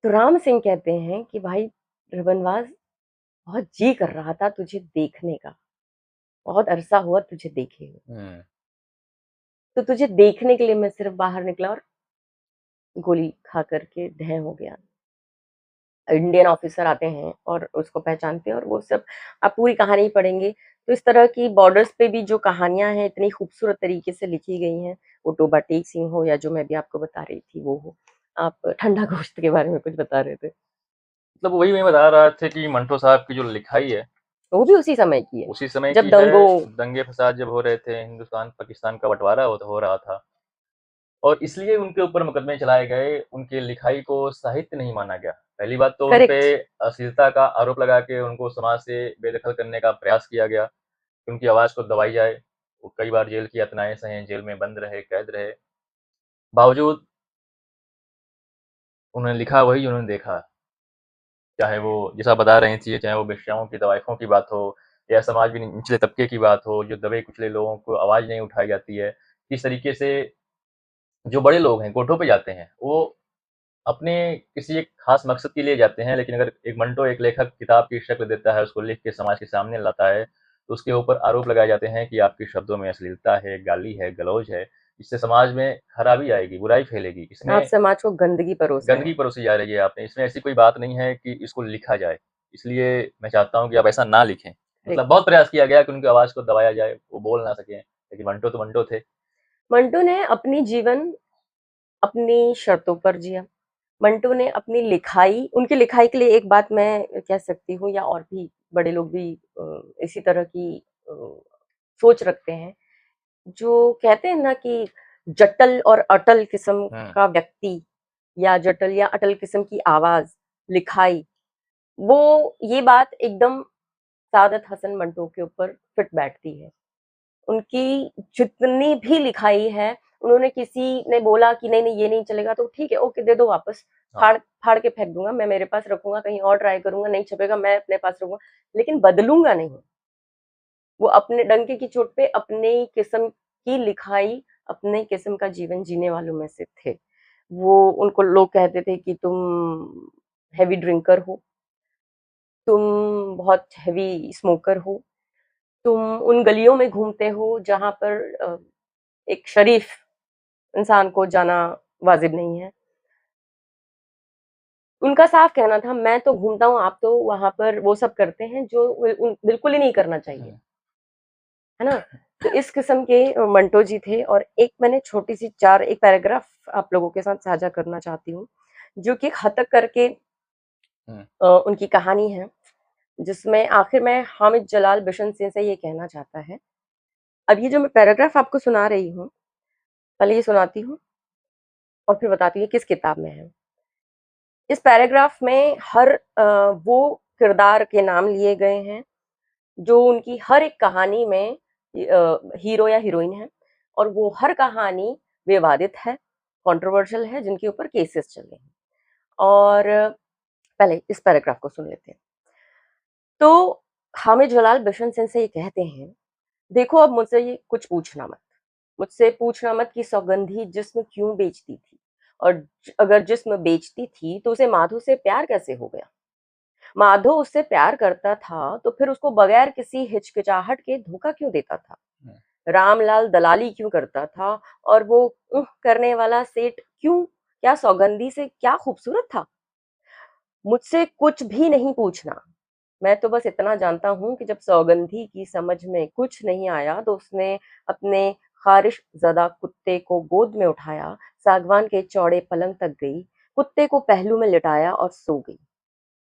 तो राम सिंह कहते हैं कि भाई रबनवाज, बहुत जी कर रहा था तुझे देखने का, बहुत अरसा हुआ तुझे देखे हुए, तो तुझे देखने के लिए मैं सिर्फ बाहर निकला और गोली खा करके ढह हो गया। इंडियन ऑफिसर आते हैं और उसको पहचानते हैं, और वो सब आप पूरी कहानी पढ़ेंगे तो इस तरह की बॉर्डर्स पे भी जो कहानियां हैं इतनी खूबसूरत तरीके से लिखी गई हैं, वो टोबा टेक सिंह हो या जो मैं भी आपको बता रही थी वो हो। आप ठंडा गोश्त के बारे में कुछ बता रहे थे। मतलब वही मैं बता रहा था कि मंटो साहब की जो लिखाई है वो भी उसी समय की है, उसी समय जब की दंगों दंगे फसाद जब हो रहे थे, हिंदुस्तान पाकिस्तान का बंटवारा हो रहा था, और इसलिए उनके ऊपर मुकदमे चलाए गए। उनकी लिखाई को साहित्य नहीं माना गया। पहली बात तो उन पे अश्लीलता का आरोप लगा के उनको समाज से बेदखल करने का प्रयास किया गया कि उनकी आवाज को दबाई जाए। वो कई बार जेल की यातनाएं सहे, जेल में बंद रहे, कैद रहे, बावजूद उन्होंने लिखा वही उन्होंने देखा। चाहे वो जैसा बता रही थी, चाहे वो वेश्याओं की तवाइफों की बात हो या समाज के निचले तबके की बात हो, जो दबे कुचले लोगों को आवाज नहीं उठाई जाती है। किस तरीके से जो बड़े लोग हैं कोठों पे जाते हैं, वो अपने किसी एक खास मकसद के लिए जाते हैं, लेकिन अगर एक मंटो, एक लेखक किताब की शक्ल देता है, उसको लिख के समाज के सामने लाता है, तो उसके ऊपर आरोप लगाए जाते हैं कि आपके शब्दों में अश्लीलता है, गाली है, गलौज है। इससे समाज में खराबी आएगी, बुराई फैलेगी। आप इसमें समाज को गंदगी परोसी जा रही है आपने, इसमें ऐसी कोई बात नहीं है कि इसको लिखा जाए। इसलिए मैं चाहता हूँ कि आप ऐसा ना लिखें। मतलब बहुत प्रयास किया गया कि उनकी आवाज को दबाया जाए, वो बोल ना सकें, लेकिन मंटो तो मंटो थे। मंटो ने अपनी जीवन अपनी शर्तों पर जिया। मंटो ने अपनी लिखाई, उनकी लिखाई के लिए एक बात मैं कह सकती हूँ, या और भी बड़े लोग भी इसी तरह की सोच रखते हैं, जो कहते हैं ना कि जटल और अटल किस्म का व्यक्ति या जटल या अटल किस्म की आवाज, लिखाई, वो ये बात एकदम सादत हसन मंटो के ऊपर फिट बैठती है। उनकी जितनी भी लिखाई है, उन्होंने किसी ने बोला कि नहीं नहीं ये नहीं चलेगा तो ठीक है, ओके दे दो वापस, फाड़ फाड़ के फेंक दूंगा, मैं मेरे पास रखूंगा, कहीं और ट्राई करूंगा, नहीं छपेगा मैं अपने पास रखूंगा, लेकिन बदलूंगा नहीं। वो अपने डंके की चोट पे अपने किस्म की लिखाई, अपने किस्म का जीवन जीने वालों में से थे। वो उनको लोग कहते थे कि तुम हेवी ड्रिंकर हो, तुम बहुत हेवी स्मोकर हो, तुम उन गलियों में घूमते हो जहां पर एक शरीफ इंसान को जाना वाजिब नहीं है। उनका साफ कहना था, मैं तो घूमता हूँ, आप तो वहां पर वो सब करते हैं जो बिल्कुल ही नहीं करना चाहिए, है ना। तो इस किस्म के मंटो जी थे। और एक मैंने छोटी सी एक पैराग्राफ आप लोगों के साथ साझा करना चाहती हूँ, जो कि हतक करके उनकी कहानी है, जिसमें आखिर में हामिद जलाल बिशन सिंह से ये कहना चाहता है। अब ये जो मैं पैराग्राफ आपको सुना रही हूँ, पहले ये सुनाती हूँ और फिर बताती हूँ किस किताब में है। इस पैराग्राफ में हर वो किरदार के नाम लिए गए हैं जो उनकी हर एक कहानी में हीरो या हीरोइन है, और वो हर कहानी विवादित है, कंट्रोवर्शियल है, जिनके ऊपर केसेस चल रहे हैं। और पहले इस पैराग्राफ को सुन लेते हैं। तो हामिद जलाल बिशन सिंह से ये कहते हैं, देखो अब मुझसे ये कुछ पूछना मत, मुझसे पूछना मत कि सौगंधी जिस्म क्यों बेचती थी, और अगर जिस्म बेचती थी तो उसे माधो से प्यार कैसे हो गया। माधो उससे प्यार करता था तो फिर उसको बगैर किसी हिचकिचाहट के धोखा क्यों देता था। रामलाल दलाली क्यों करता था, और वो करने वाला सेठ क्यों, क्या सौगंधी से क्या खूबसूरत था। मुझसे कुछ भी नहीं पूछना, मैं तो बस इतना जानता हूँ कि जब सौगंधी की समझ में कुछ नहीं आया तो उसने अपने खारिश ज़दा कुत्ते को गोद में उठाया, सागवान के चौड़े पलंग तक गई, कुत्ते को पहलू में लिटाया और सो गई।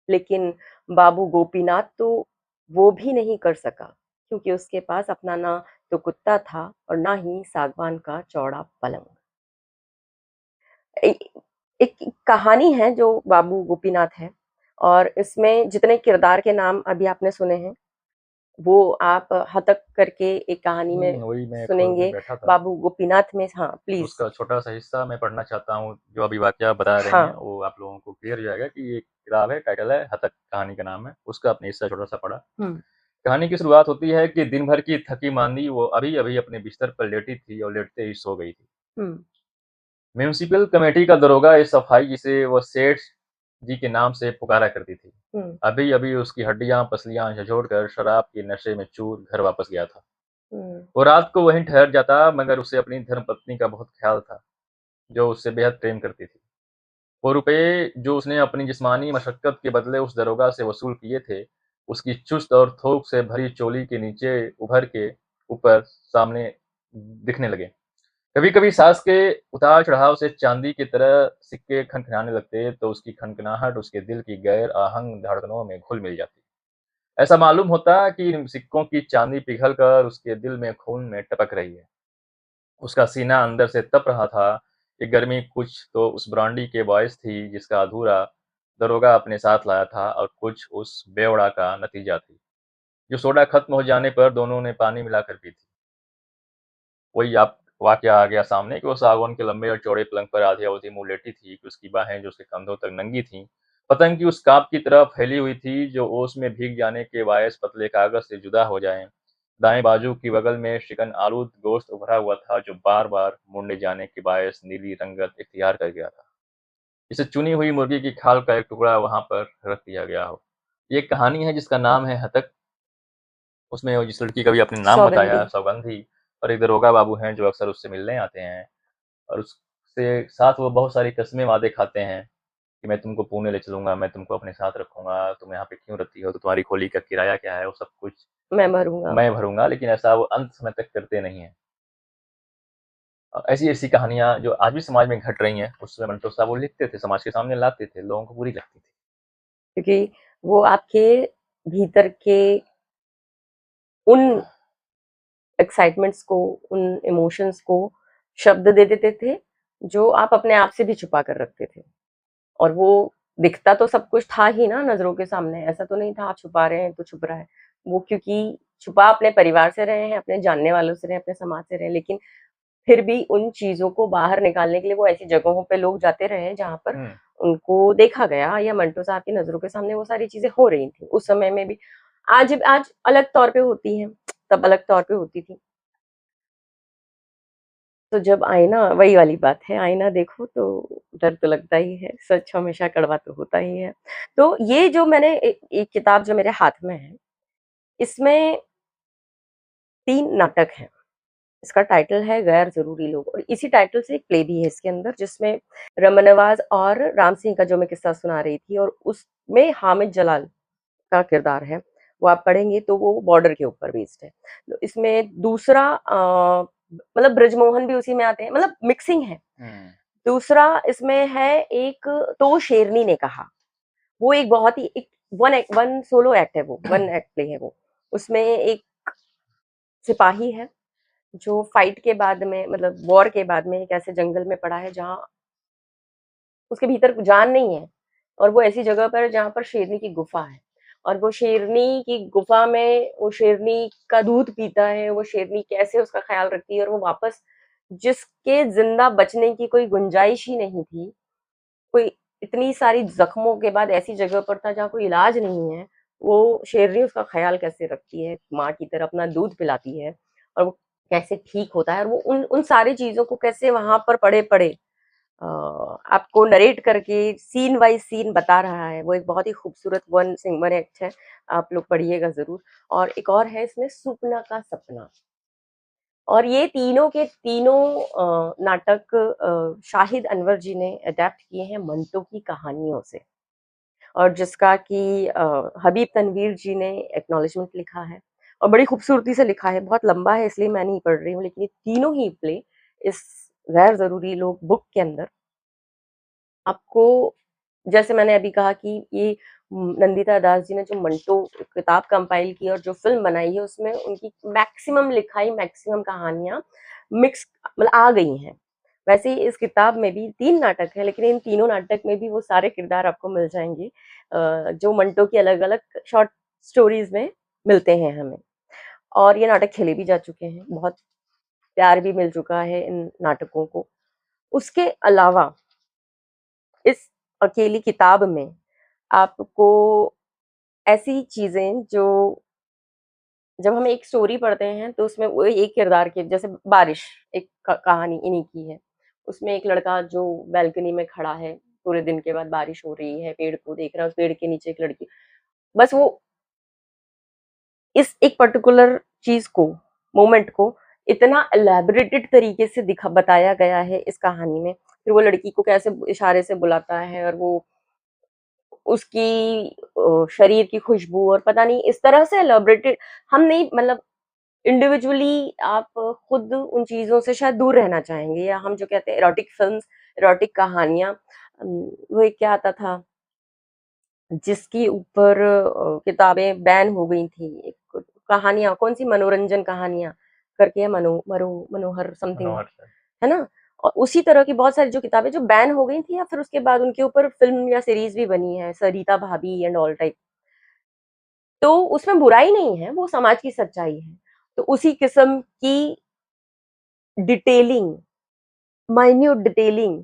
लेकिन बाबू गोपीनाथ तो वो भी नहीं कर सका, क्योंकि उसके पास अपना ना तो कुत्ता था और ना ही सागवान का चौड़ा पलंग। एक कहानी है जो बाबू गोपीनाथ है, और इसमें जितने किरदार के नाम अभी आपने सुने हैं वो आप हतक करके एक कहानी में वही मैं सुनेंगे। बैठा था, बाबू गोपीनाथ में, हाँ प्लीज। उसका छोटा सा हिस्सा मैं पढ़ना चाहता हूँ। जो अभी वाकया बता रहे हैं हाँ। वो आप लोगों को क्लियर हो जाएगा कि ये किताब है, टाइटल है हतक, कहानी का नाम है। उसका अपने हिस्सा छोटा सा पढ़ा। कहानी की शुरुआत होती है कि दिन भर की थकी मांदी वो अभी अभी अपने बिस्तर पर लेटी थी और लेटते ही सो गई थी। म्यूनिसिपल कमेटी का दरोगा इस सफाई जिसे वो सेठ जी के नाम से पुकारा करती थी, अभी अभी उसकी हड्डियां पसलियां झंझोड़कर शराब के नशे में चूर घर वापस गया था। वो रात को वहीं ठहर जाता, मगर उसे अपनी धर्मपत्नी का बहुत ख्याल था, जो उससे बेहद प्रेम करती थी। वो रुपए जो उसने अपनी जिस्मानी मशक्कत के बदले उस दरोगा से वसूल किए थे, उसकी चुस्त और थोक से भरी चोली के नीचे उभर के ऊपर सामने दिखने लगे। कभी कभी सांस के उतार चढ़ाव से चांदी की तरह सिक्के खनखनाने लगते, तो उसकी खनखनाहट उसके दिल की गैर आहंग धड़कनों में घुल मिल जाती। ऐसा मालूम होता कि इन सिक्कों की चांदी पिघल कर उसके दिल में खून में टपक रही है। उसका सीना अंदर से तप रहा था कि गर्मी कुछ तो उस ब्रांडी के बायस थी जिसका अधूरा दरोगा अपने साथ लाया था, और कुछ उस बेवड़ा का नतीजा थी जो सोडा खत्म हो जाने पर दोनों ने पानी मिलाकर पी थी। वही आप वाकया आ गया सामने कि वो सागवान के लंबे और चौड़े पलंग पर आधी अवधि मुंह लेटी थी कि उसकी बाहें जो उसके कंधों तक नंगी थीं, पतंग की उस काप की तरह फैली हुई थी जो ओस में भीग जाने के बायस पतले कागज से जुदा हो जाए। दाएं बाजू की बगल में चिकन आलूद गोश्त उभरा हुआ था जो बार बार मुंडे जाने के बायस नीली रंगत इख्तियार कर गया था। इसे चुनी हुई मुर्गी की खाल का एक टुकड़ा वहां पर रख दिया गया हो। ये एक कहानी है जिसका नाम है हतक। उसमें वो जिस लड़की का भी आपने नाम बताया, सौगंधी, और एक दरोगा बाबू हैं जो अक्सर उससे मिलने आते हैं, और उससे साथ वो बहुत सारी कस्में वादे खाते हैं कि मैं तुमको पुणे ले चलूंगा, मैं तुमको अपने साथ रखूंगा, तुम यहाँ पे क्यों रहती हो, तो तुम्हारी खोली का किराया क्या है, वो सब कुछ मैं भरूंगा, लेकिन ऐसा वो अंत समय तक करते नहीं है। ऐसी ऐसी कहानियां जो आज भी समाज में घट रही हैं, उस समय मंटो साहब वो लिखते थे, समाज के सामने लाते थे, लोगों को बुरी लगती थी, क्योंकि वो आपके भीतर के उन एक्साइटमेंट्स को, उन इमोशंस को शब्द दे देते थे, जो आप अपने आप से भी छुपा कर रखते थे। और वो दिखता तो सब कुछ था ही ना नज़रों के सामने, ऐसा तो नहीं था आप छुपा रहे हैं तो छुप रहा है। वो क्योंकि छुपा अपने परिवार से रहे हैं, अपने जानने वालों से रहे हैं, अपने समाज से रहे हैं, लेकिन फिर भी उन चीज़ों को बाहर निकालने के लिए वो ऐसी जगहों पे लोग जाते रहे हैं जहाँ पर उनको देखा गया या मंटो साहब की नज़रों के सामने वो सारी चीज़ें हो रही थी। उस समय में भी आज अलग तौर पे होती हैं, तब अलग तौर पे होती थी। तो जब आईना वही वाली बात है, आईना देखो तो डर तो लगता ही है, सच हमेशा कड़वा तो होता ही है। तो ये जो मैंने एक किताब जो मेरे हाथ में है, इसमें 3 नाटक हैं। इसका टाइटल है गैर ज़रूरी लोग और इसी टाइटल से एक प्ले भी है इसके अंदर जिसमें रमन नवाज़ और राम सिंह का जो मैं किस्सा सुना रही थी और उसमें हामिद जलाल का किरदार है। वो आप पढ़ेंगे तो वो बॉर्डर के ऊपर बेस्ड है। तो इसमें दूसरा मतलब ब्रजमोहन भी उसी में आते हैं, मतलब मिक्सिंग है। दूसरा इसमें है एक तो शेरनी ने कहा, वो एक बहुत ही एक वन सोलो एक्ट है वो, वन एक्ट प्ले है वो। उसमें एक सिपाही है जो फाइट के बाद में मतलब वॉर के बाद में एक ऐसे जंगल में पड़ा है जहाँ उसके भीतर जान नहीं है और वो ऐसी जगह पर है जहाँ पर शेरनी की गुफा है और वो शेरनी की गुफा में वो शेरनी का दूध पीता है, वो शेरनी कैसे उसका ख्याल रखती है और वो वापस जिसके जिंदा बचने की कोई गुंजाइश ही नहीं थी, कोई इतनी सारी जख्मों के बाद ऐसी जगह पर था जहाँ कोई इलाज नहीं है, वो शेरनी उसका ख्याल कैसे रखती है, माँ की तरह अपना दूध पिलाती है और वो कैसे ठीक होता है और वो उन उन सारी चीज़ों को कैसे वहाँ पर पड़े-पड़े आपको नरेट करके सीन वाइज़ सीन बता रहा है। वो एक बहुत ही खूबसूरत वन एक्ट है, आप लोग पढ़िएगा ज़रूर। और एक और है इसमें सुपना का सपना और ये तीनों के तीनों नाटक शाहिद अनवर जी ने एडैप्ट किए हैं मंटो की कहानियों से। और जिसका कि हबीब तनवीर जी ने एक्नॉलेजमेंट लिखा है और बड़ी खूबसूरती से लिखा है, बहुत लंबा है इसलिए मैं नहीं पढ़ रही हूँ, लेकिन ये तीनों ही प्ले इस गैर ज़रूरी लोग बुक के अंदर आपको जैसे मैंने अभी कहा कि ये नंदिता दास जी ने जो मंटो किताब कंपाइल की और जो फ़िल्म बनाई है, उसमें उनकी मैक्सिमम लिखाई, मैक्सिमम कहानियाँ मिक्स मतलब आ गई हैं। वैसे ही इस किताब में भी 3 नाटक हैं, लेकिन इन तीनों नाटक में भी वो सारे किरदार आपको मिल जाएँगे जो मंटो की अलग-अलग शॉर्ट स्टोरीज़ में मिलते हैं हमें। और ये नाटक खेले भी जा चुके हैं, बहुत प्यार भी मिल चुका है इन नाटकों को। उसके अलावा इस अकेली किताब में आपको ऐसी चीज़ें जो जब हम एक स्टोरी पढ़ते हैं तो उसमें वो एक किरदार के जैसे बारिश एक कहानी इन्हीं की है। उसमें एक लड़का जो बालकनी में खड़ा है, पूरे दिन के बाद बारिश हो रही है, पेड़ को देख रहा है, उस पेड़ के नीचे एक लड़की बस वो इस एक पर्टिकुलर चीज़ को, मोमेंट को इतना एलैबोरेटेड तरीके से दिखा बताया गया है इस कहानी में। फिर वो लड़की को कैसे इशारे से बुलाता है और वो उसकी शरीर की खुशबू और पता नहीं इस तरह से एलैबोरेटेड हम नहीं मतलब इंडिविजुअली आप खुद उन चीज़ों से शायद दूर रहना चाहेंगे या हम जो कहते हैं एरोटिक फ़िल्म्स, एरोटिक कहानियाँ वो एक क्या आता था जिसके ऊपर किताबें बैन हो गई थी। एक कहानियाँ कौन-सी मनोरंजन कहानियाँ करके है मनोहर समथिंग मनोहर सर। है ना? और उसी तरह की बहुत सारी जो किताबें जो बैन हो गई थी या फिर उसके बाद उनके ऊपर फ़िल्म या सीरीज़ भी बनी है, सरिता भाभी एंड ऑल टाइप। तो उसमें बुराई नहीं है, वो समाज की सच्चाई है। तो उसी किस्म की डिटेलिंग, माइन्यूट डिटेलिंग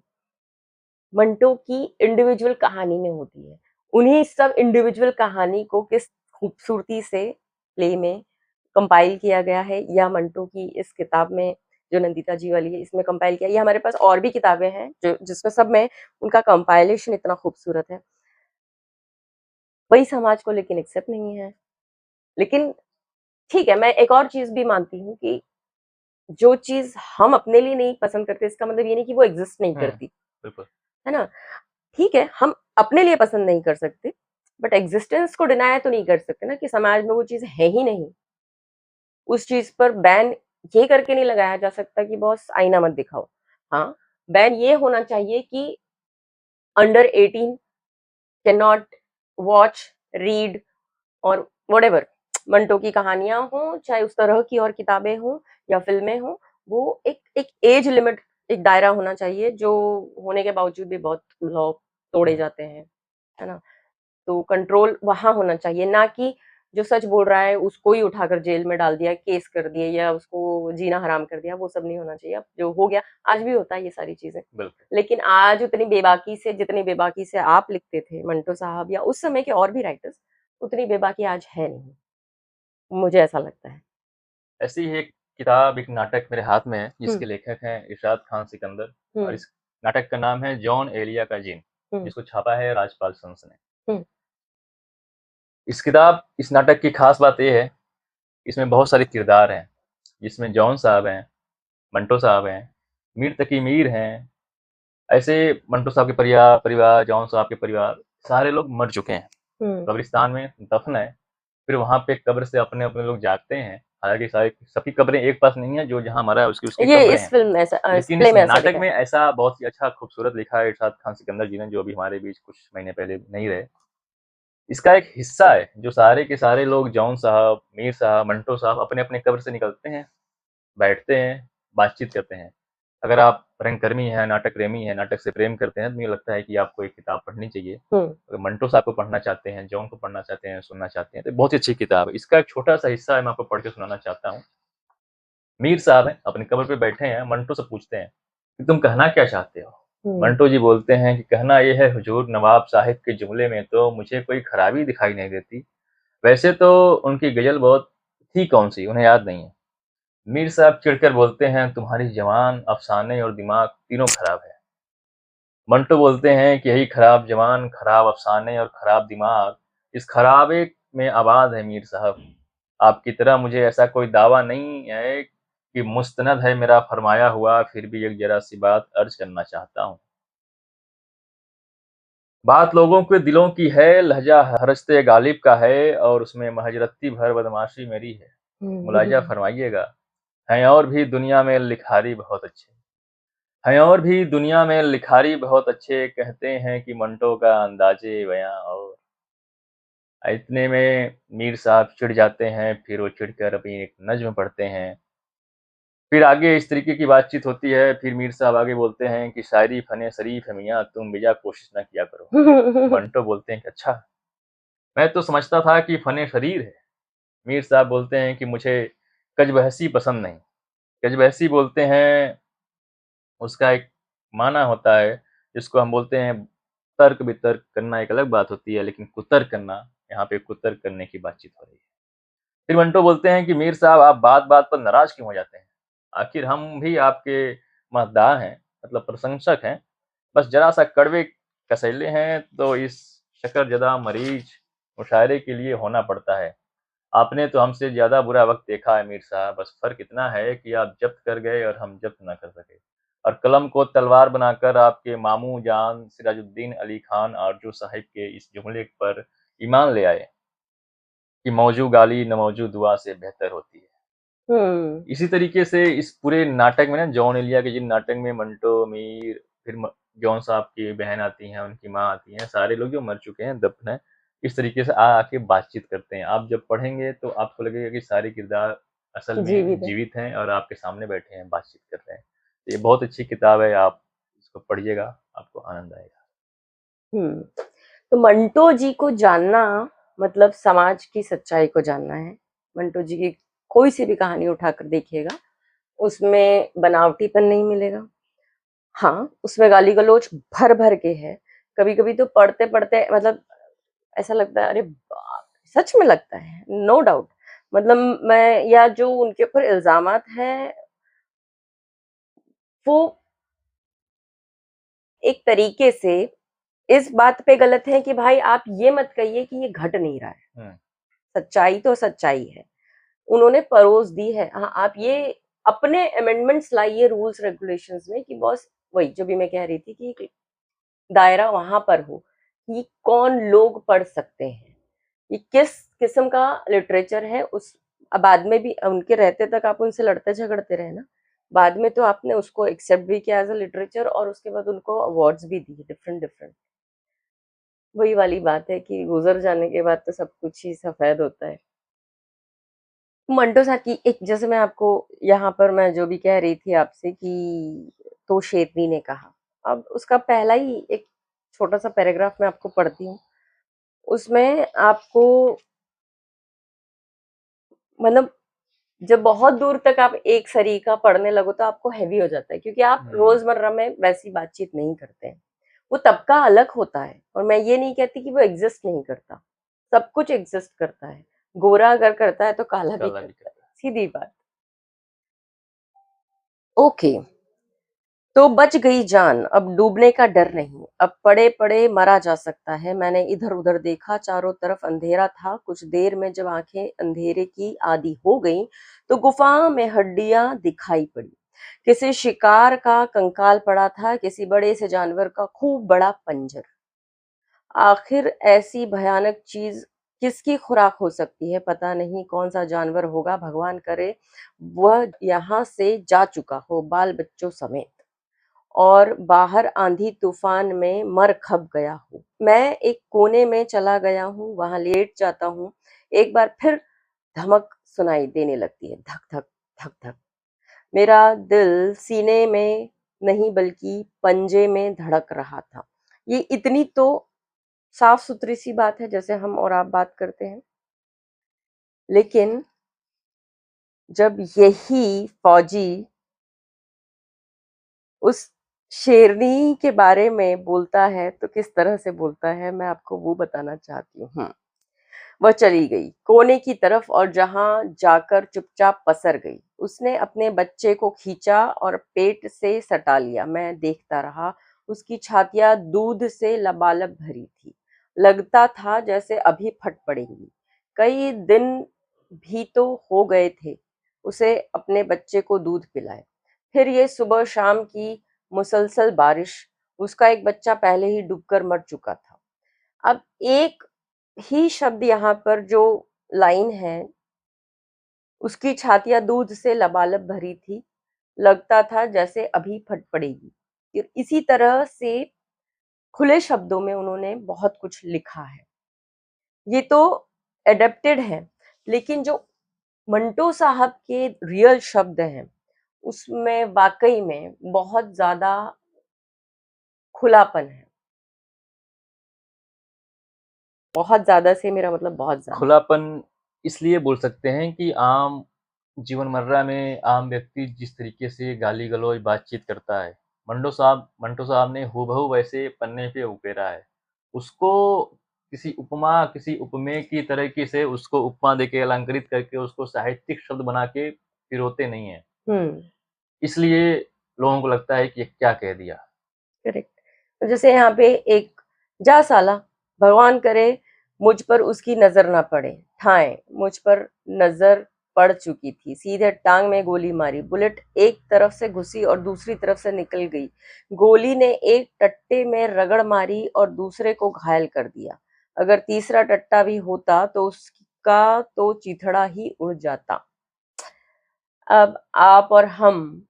मंटो की इंडिविजुअल कहानी में होती है। उन्हीं सब इंडिविजुअल कहानी को किस खूबसूरती से प्ले में कंपाइल किया गया है या मंटो की इस किताब में जो नंदिता जी वाली है इसमें कंपाइल किया। ये हमारे पास और भी किताबें हैं जो जिसमें सब में उनका कंपाइलेशन इतना खूबसूरत है। वही समाज को लेकिन एक्सेप्ट नहीं है। लेकिन ठीक है, मैं एक और चीज़ भी मानती हूँ कि जो चीज़ हम अपने लिए नहीं पसंद करते इसका मतलब ये नहीं कि वो एग्ज़िस्ट नहीं करती, बिल्कुल। है ना? ठीक है, हम अपने लिए पसंद नहीं कर सकते, बट एग्ज़िस्टेंस को डिनाय तो नहीं कर सकते ना कि समाज में वो चीज़ है ही नहीं। उस चीज़ पर बैन ये करके नहीं लगाया जा सकता कि बॉस आईना मत दिखाओ। हाँ, बैन ये होना चाहिए कि under 18 can not watch, read और व्हाटएवर मंटो की कहानियाँ हों, चाहे उस तरह की और किताबें हों या फ़िल्में हों, वो एक एज लिमिट, एक दायरा होना चाहिए, जो होने के बावजूद भी बहुत लॉ तोड़े जाते हैं, है ना? तो कंट्रोल वहाँ होना चाहिए, ना कि जो सच बोल रहा है उसको ही उठाकर जेल में डाल दिया, केस कर दिए या उसको जीना हराम कर दिया, वो सब नहीं होना चाहिए। अब जो हो गया, आज भी होता है ये सारी चीज़ें। बिल्कुल। लेकिन आज उतनी बेबाकी से, जितनी बेबाकी से आप लिखते थे मंटो साहब या उस समय के और भी राइटर्स, उतनी बेबाकी आज है नहीं। मुझे ऐसा लगता है। ऐसी ही एक किताब, एक नाटक मेरे हाथ में है, हुँ, जिसके लेखक हैं इरशाद खान सिकंदर, और हुँ, इस नाटक का नाम है जॉन एलिया का जिन, हुँ, जिसको छापा है राजपाल संस ने। हुँ, इस नाटक की खास बात ये है, इसमें बहुत सारे किरदार हैं, जिसमें जॉन साहब हैं, मंटो साहब हैं, मीर तकी मीर हैं। ऐसे मंटो साहब के परिवार, जॉन साहब के परिवार, सारे लोग मर चुके हैं। हुँ। कब्रिस्तान में दफन है। फिर वहाँ पे कब्र से अपने-अपने लोग जागते हैं। हालाँकि सारी सबकी कब्रें एक पास नहीं है, जो जहाँ मरा है उसकी-उसकी ये कब्रें इस हैं। फ़िल्म में ऐसा इस लेकिन प्ले इस में ऐसा नाटक दिखा है। में ऐसा बहुत ही अच्छा खूबसूरत लिखा है इरशाद खान सिकंदर जी ने, जो अभी हमारे बीच कुछ महीने पहले नहीं रहे। इसका एक हिस्सा है, जो सारे के सारे लोग, जॉन साहब, मीर साहब, मंटो साहब, अपने-अपने कब्र से निकलते हैं, बैठते हैं, बातचीत करते हैं। अगर आप रंगकर्मी हैं, नाटक प्रेमी हैं, नाटक से प्रेम करते हैं, तो मुझे लगता है कि आपको ये किताब पढ़नी चाहिए। हुँ, अगर मंटो साहब को पढ़ना चाहते हैं, जॉन को पढ़ना चाहते हैं, सुनना चाहते हैं, तो बहुत ही अच्छी किताब है। इसका एक छोटा-सा हिस्सा है, मैं आपको पढ़ के सुनाना चाहता हूँ। मीर साहब हैं, अपनी कब्र पे बैठे हैं, मंटो से पूछते हैं कि तुम कहना क्या चाहते हो? हुँ, मंटो जी बोलते हैं कि कहना ये है हुजूर, नवाब साहिब के जुमले में तो मुझे कोई खराबी दिखाई नहीं देती। वैसे तो उनकी गज़ल बहुत थी कौन-सी, उन्हें याद नहीं है। मीर साहब चिढ़कर बोलते हैं, तुम्हारी ज़बान, अफ़साने और दिमाग तीनों खराब है। मंटो बोलते हैं कि यही खराब ज़बान, खराब अफ़साने और खराब दिमाग, इस खराबे में आबाद है मीर साहब। आपकी तरह मुझे ऐसा कोई दावा नहीं है कि मुस्तनद है मेरा फरमाया हुआ, फिर भी एक ज़रा-सी बात अर्ज़ करना चाहता हूँ। बात लोगों के दिलों की है, लहज़ा हरश्ते गालिब का है और उसमें महज़रती भर बदमाशी मेरी है। मुलाहिज़ा हुँ। फ़रमाइएगा, हैं और भी दुनिया में लिखारी बहुत अच्छे, हैं और भी दुनिया में लिखारी बहुत अच्छे, कहते हैं कि मंटो का अंदाज़े बयाँ और। इतने में मीर साहब चिढ़ जाते हैं, फिर वो चिढ़कर अपनी एक नज़्म पढ़ते हैं। फिर आगे इस तरीके की बातचीत होती है, फिर मीर साहब आगे बोलते हैं कि शायरी फ़ने शरीफ़ है मियाँ, तुम बेजा कोशिश ना किया करो। मंटो बोलते हैं कि अच्छा, मैं तो समझता था कि फ़ने शरीर है। मीर साहब बोलते हैं कि मुझे कजबहसी पसंद नहीं। कजबहसी बोलते हैं, उसका एक माना होता है, जिसको हम बोलते हैं तर्क-वितर्क करना एक अलग बात होती है, लेकिन कुतर्क करना, यहाँ पे कुतर्क करने की बातचीत हो रही है। फिर मंटो बोलते हैं कि मीर साहब, आप बात-बात पर नाराज़ क्यों हो जाते हैं? आखिर हम भी आपके मद्दाह हैं, मतलब प्रशंसक हैं। बस ज़रा-सा कड़वे कसैले हैं, तो इस शकरज़दा मरीज मुशायरे के लिए होना पड़ता है। आपने तो हमसे ज़्यादा बुरा वक़्त देखा है मीर साहब, बस फ़र्क इतना है कि आप ज़ब्त कर गए और हम ज़ब्त ना कर सके। और कलम को तलवार बनाकर आपके मामू जान सिराजुद्दीन अली खान आरजू साहिब के इस जुमले पर ईमान ले आए कि मौजू गाली न मौजू दुआ से बेहतर होती है। हुँ, इसी तरीके से इस पूरे नाटक में ना, जॉन एलिया के जिन नाटक में मंटो, मीर, फिर जॉन साहब की बहन आती हैं, उनकी माँ आती हैं, सारे लोग जो मर चुके हैं, दफन हैं, इस तरीके से आके बातचीत करते हैं। आप जब पढ़ेंगे तो आपको लगेगा कि सारे किरदार असल में जीवित है। जीवित हैं और आपके सामने बैठे हैं, बातचीत कर रहे हैं। तो ये बहुत अच्छी किताब है, आप इसको पढ़िएगा, आपको आनंद आएगा। हुँ, तो मंटो जी को जानना मतलब समाज की सच्चाई को जानना है। मंटो जी की कोई सी भी कहानी उठाकर देखिएगा, उसमें बनावटीपन नहीं मिलेगा। हाँ, उसमें गाली-गलौच भर-भर के है। कभी-कभी तो पढ़ते-पढ़ते मतलब ऐसा लगता है, अरे बाप! सच में लगता है, नो डाउट। मतलब मैं या जो उनके ऊपर इल्ज़ामात हैं, वो एक तरीके से इस बात पे गलत है कि भाई आप ये मत कहिए कि ये घट नहीं रहा है। हुँ, सच्चाई तो सच्चाई है। उन्होंने परोस दी है। हाँ, आप ये अपने अमेंडमेंट्स लाइए रूल्स रेगुलेशंस में कि बॉस वही जो भी मैं कह रही थी कि दायरा वहाँ पर हो कि कौन लोग पढ़ सकते हैं। ये किस किस्म का लिटरेचर है उस बाद में भी उनके रहते तक आप उनसे लड़ते झगड़ते रहे ना। बाद में तो आपने उसको एक्सेप्ट भी किया एज़ अ लिटरेचर और उसके बाद उनको अवार्ड्स भी दिए डिफरेंट डिफरेंट। वही वाली बात है कि गुज़र जाने के बाद तो सब कुछ ही सफ़ेद होता है। मंटो साहब की एक, जैसे मैं आपको यहाँ पर मैं जो भी कह रही थी आपसे कि तो शेरनी ने कहा, अब उसका पहला ही एक छोटा सा पैराग्राफ मैं आपको पढ़ती हूँ। उसमें आपको मतलब जब बहुत दूर तक आप एक सरीका पढ़ने लगो तो आपको हैवी हो जाता है, क्योंकि आप रोजमर्रा में वैसी बातचीत नहीं करते हैं। वो तबका अलग होता है, और मैं ये नहीं कहती कि वो एग्जिस्ट नहीं करता, सब कुछ एग्जिस्ट करता है। गोरा अगर करता है तो काला भी काला भी करता है, करता सीधी बात। ओके, तो बच गई जान, अब डूबने का डर नहीं, अब पड़े पड़े मरा जा सकता है। मैंने इधर उधर देखा, चारों तरफ अंधेरा था। कुछ देर में जब आंखें अंधेरे की आदी हो गईं, तो गुफा में हड्डियां दिखाई पड़ी। किसी शिकार का कंकाल पड़ा था, किसी बड़े से जानवर का खूब बड़ा पंजर। आखिर ऐसी भयानक चीज किसकी खुराक हो सकती है? पता नहीं कौन सा जानवर होगा, भगवान करे वह यहाँ से जा चुका हो, बाल बच्चों समेत, और बाहर आंधी तूफान में मर खप गया हूँ। मैं एक कोने में चला गया हूँ, वहां लेट जाता हूँ। एक बार फिर धमक सुनाई देने लगती है, धक धक धक धक। मेरा दिल सीने में नहीं बल्कि पंजे में धड़क रहा था। ये इतनी तो साफ सुथरी सी बात है जैसे हम और आप बात करते हैं, लेकिन जब यही फौजी उस शेरनी के बारे में बोलता है तो किस तरह से बोलता है, मैं आपको वो बताना चाहती हूँ। वह चली गई कोने की तरफ, और जहां जाकर चुपचाप पसर गई। उसने अपने बच्चे को खींचा और पेट से सटा लिया। मैं देखता रहा। उसकी छातियां दूध से लबालब भरी थी, लगता था जैसे अभी फट पड़ेंगी। कई दिन भी तो हो गए थे उसे अपने बच्चे को दूध पिलाए। फिर ये सुबह शाम की मुसलसल बारिश। उसका एक बच्चा पहले ही डूबकर मर चुका था। अब एक ही शब्द यहाँ पर जो लाइन है, उसकी छातियां दूध से लबालब भरी थी, लगता था जैसे अभी फट पड़ेगी। फिर इसी तरह से खुले शब्दों में उन्होंने बहुत कुछ लिखा है। ये तो एडेप्टेड है, लेकिन जो मंटो साहब के रियल शब्द हैं, उसमें वाकई में बहुत ज्यादा खुलापन है। बहुत ज्यादा से मेरा मतलब बहुत ज्यादा। खुलापन इसलिए बोल सकते हैं कि आम जीवनमर्रा में आम व्यक्ति जिस तरीके से गाली-गलौज बातचीत करता है, मंटो साहब ने हूबहू वैसे पन्ने पे उकेरा है। उसको किसी उपमा, किसी उपमेय की तरीके से उसको उपमा देके अलंकृत करके उसको साहित्यिक शब्द बना के पिरोते नहीं हैं। हम्म। इसलिए लोगों को लगता है कि ये क्या कह दिया। करेक्ट। तो जैसे यहाँ पे एक, जा साला, भगवान करे मुझ पर उसकी नजर ना पड़े। ठाए मुझ पर नजर पड़ चुकी थी, सीधे टांग में गोली मारी। बुलेट एक तरफ से घुसी और दूसरी तरफ से निकल गई। गोली ने एक टट्टे में रगड़ मारी और दूसरे को घायल कर दिया। अगर तीसरा टट्टा भी होता तो उसका तो चिथड़ा ही उड़ जाता। अब आप और हम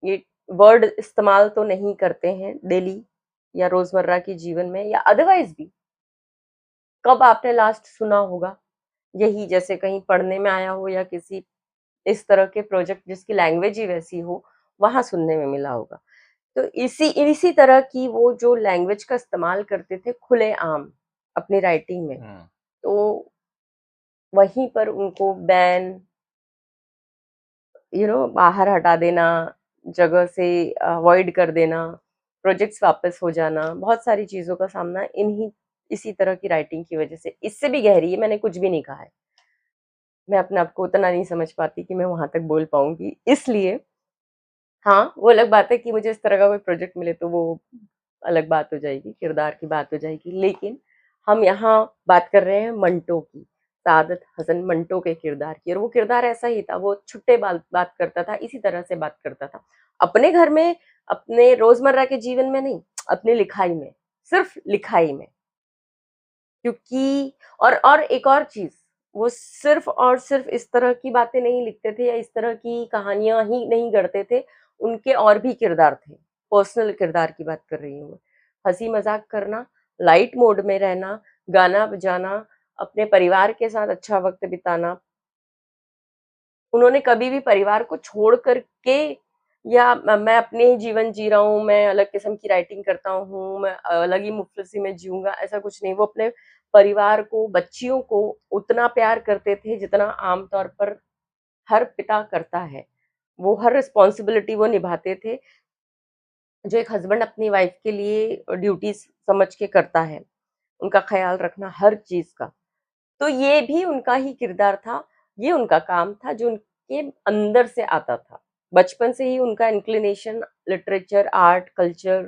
ये वर्ड इस्तेमाल तो नहीं करते हैं डेली या रोजमर्रा के जीवन में या अदरवाइज भी। कब आपने लास्ट सुना होगा यही, जैसे कहीं पढ़ने में आया हो या किसी इस तरह के प्रोजेक्ट जिसकी लैंग्वेज ही वैसी हो, वहां सुनने में मिला होगा। तो इसी इसी तरह की वो जो लैंग्वेज का इस्तेमाल करते थे खुले आम अपनी राइटिंग में, हुँ। तो वहीं पर उनको बैन, बाहर हटा देना, जगह से अवॉइड कर देना, प्रोजेक्ट्स वापस हो जाना, बहुत सारी चीजों का सामना इन्हीं इसी तरह की राइटिंग की वजह से। इससे भी गहरी है, मैंने कुछ भी नहीं कहा है। मैं अपने आप को उतना नहीं समझ पाती कि मैं वहां तक बोल पाऊंगी, इसलिए हाँ, वो अलग बात है कि मुझे इस तरह का कोई प्रोजेक्ट मिले तो वो अलग बात हो जाएगी, किरदार की बात हो जाएगी। लेकिन हम यहाँ बात कर रहे हैं मंटो की, सादत हसन मंटो के किरदार की, और वो किरदार ऐसा ही था। वो छुट्टे बात करता था, इसी तरह से बात करता था अपने घर में, अपने रोजमर्रा के जीवन में नहीं, अपनी लिखाई में, सिर्फ लिखाई में। क्योंकि और एक और चीज, वो सिर्फ और सिर्फ इस तरह की बातें नहीं लिखते थे या इस तरह की कहानियां ही नहीं गढ़ते थे, उनके और भी किरदार थे। पर्सनल किरदार की बात कर रही हूँ मैं। हंसी मजाक करना, लाइट मोड में रहना, गाना बजाना, अपने परिवार के साथ अच्छा वक्त बिताना, उन्होंने कभी भी परिवार को छोड़ करके या मैं अपने ही जीवन जी रहा हूँ, मैं अलग किस्म की राइटिंग करता हूँ, मैं अलग ही मुफलिसी में जीऊँगा, ऐसा कुछ नहीं। वो अपने परिवार को, बच्चियों को उतना प्यार करते थे जितना आम तौर पर हर पिता करता है। वो हर रिस्पॉन्सिबिलिटी वो निभाते थे, जो एक हस्बैंड अपनी वाइफ के लिए ड्यूटीज़ समझ के करता है, उनका ख़्याल रखना हर चीज़ का। तो ये भी उनका ही किरदार था, ये उनका काम था जो उनके अंदर से आता था। बचपन से ही उनका इंक्लिनेशन लिटरेचर, आर्ट, कल्चर,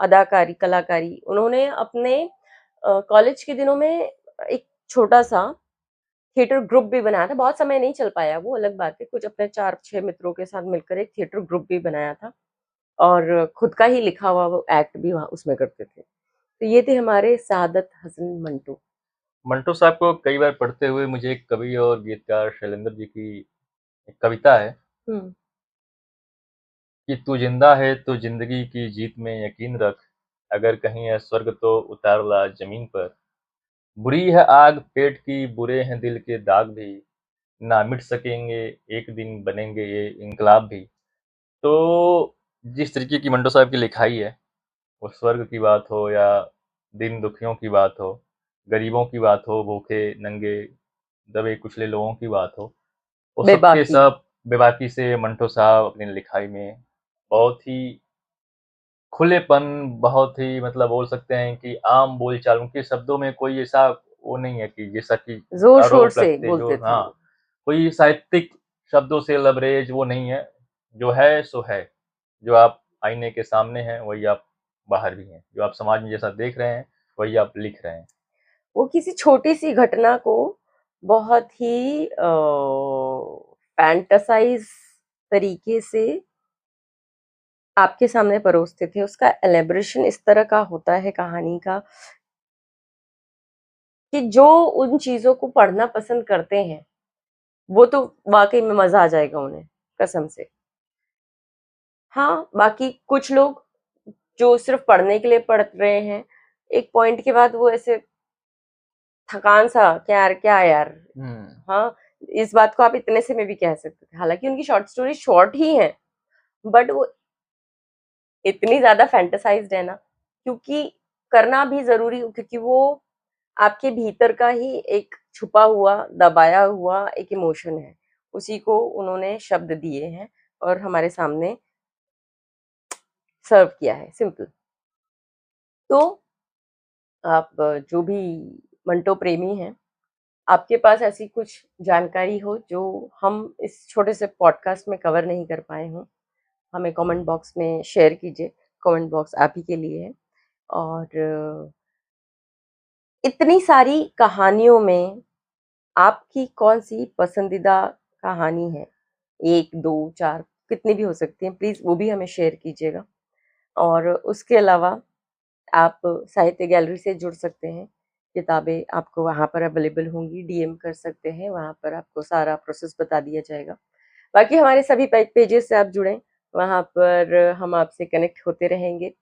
अदाकारी, कलाकारी। उन्होंने अपने कॉलेज के दिनों में एक छोटा-सा थिएटर ग्रुप भी बनाया था, बहुत समय नहीं चल पाया वो अलग बात है। कुछ अपने 4-6 मित्रों के साथ मिलकर एक थिएटर ग्रुप भी बनाया था और खुद का ही लिखा हुआ वो एक्ट भी वहाँ उसमें करते थे। तो ये थे हमारे सआदत हसन मंटो। मंटो साहब को कई बार पढ़ते हुए मुझे एक कवि और गीतकार शैलेंद्र जी की एक कविता है हुँ। कि तू जिंदा है तो जिंदगी की जीत में यकीन रख, अगर कहीं है स्वर्ग तो उतार ला जमीन पर। बुरी है आग पेट की, बुरे हैं दिल के दाग भी, ना मिट सकेंगे, एक दिन बनेंगे ये इनकलाब भी। तो जिस तरीके की मंटो साहब की लिखाई है, वो स्वर्ग की बात हो या दिन दुखियों की बात हो, गरीबों की बात हो, भूखे नंगे दबे कुचले लोगों की बात हो, वो सबके बेबाकी। सब बेबाकी से मंटो साहब अपनी लिखाई में बहुत ही खुलेपन, बहुत ही मतलब बोल सकते हैं कि आम बोलचाल, उनके शब्दों में कोई ऐसा वो नहीं है कि जैसा कि ज़ोर-शोर आरोप से लगते जो, बोलते थे हाँ, वो। कोई साहित्यिक शब्दों से लबरेज वो नहीं है। जो है सो है। जो आप आईने के सामने हैं, वही आप बाहर भी हैं। जो आप समाज में जैसा देख रहे हैं, वही आप लिख रहे हैं। वो किसी छोटी-सी घटना को बहुत ही फैंटासाइज़ तरीके से आपके सामने परोसते थे। उसका एलैबोरेशन इस तरह का होता है कहानी का कि जो उन चीज़ों को पढ़ना पसंद करते हैं, वो तो वाक़ई में मज़ा आ जाएगा उन्हें, कसम से। हाँ, बाकी कुछ लोग जो सिर्फ़ पढ़ने के लिए पढ़ रहे हैं, एक पॉइंट के बाद वो ऐसे थकान-सा, क्या यार? हुँ। हाँ, इस बात को आप इतने से में भी कह सकते थे। हालाँकि उनकी शॉर्ट स्टोरी शॉर्ट ही हैं, बट वो इतनी ज़्यादा फैंटासाइज़्ड है ना, क्योंकि करना भी ज़रूरी क्योंकि वो आपके भीतर का ही एक छुपा हुआ, दबाया हुआ एक इमोशन है। उसी को उन्होंने शब्द दिए हैं और हमारे सामने सर्व किया है, सिंपल। तो आप जो भी मंटो प्रेमी हैं, आपके पास ऐसी कुछ जानकारी हो जो हम इस छोटे से पॉडकास्ट में कवर नहीं कर पाए हों, हमें कमेंट बॉक्स में शेयर कीजिए। कमेंट बॉक्स आप ही के लिए है और इतनी सारी कहानियों में आपकी कौन-सी पसंदीदा कहानी है? 1, 2, 4 कितनी भी हो सकती हैं, प्लीज़ वो भी हमें शेयर कीजिएगा। और उसके अलावा आप साहित्य गैलरी से जुड़ सकते हैं। किताबें आपको वहाँ पर अवेलेबल होंगी, डीएम कर सकते हैं, वहाँ पर आपको सारा प्रोसेस बता दिया जाएगा। बाकी हमारे सभी पेजेज़ से आप जुड़ें, वहाँ पर हम आपसे कनेक्ट होते रहेंगे।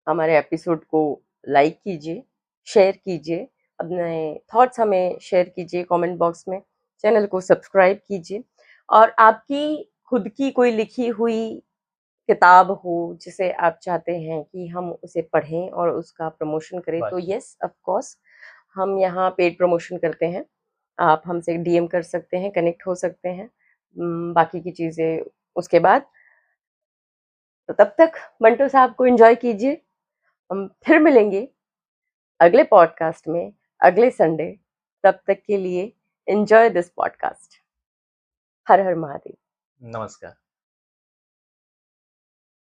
हमारे एपिसोड को लाइक कीजिए, शेयर कीजिए, अपने थॉट्स हमें शेयर कीजिए कमेंट बॉक्स में, चैनल को सब्सक्राइब कीजिए और आपकी खुद की कोई लिखी हुई किताब हो जिसे आप चाहते हैं कि हम उसे पढ़ें और उसका प्रमोशन करें तो बस। येस ऑफ कोर्स हम यहाँ पेड प्रमोशन करते हैं। आप हमसे डीएम कर सकते हैं, कनेक्ट हो सकते हैं। बाकी की चीज़ें उसके बाद। तो तब तक मंटो साहब को एन्जॉय कीजिए। हम फिर मिलेंगे अगले पॉडकास्ट में, अगले संडे। तब तक के लिए एन्जॉय दिस पॉडकास्ट। हर हर महादेव। नमस्कार।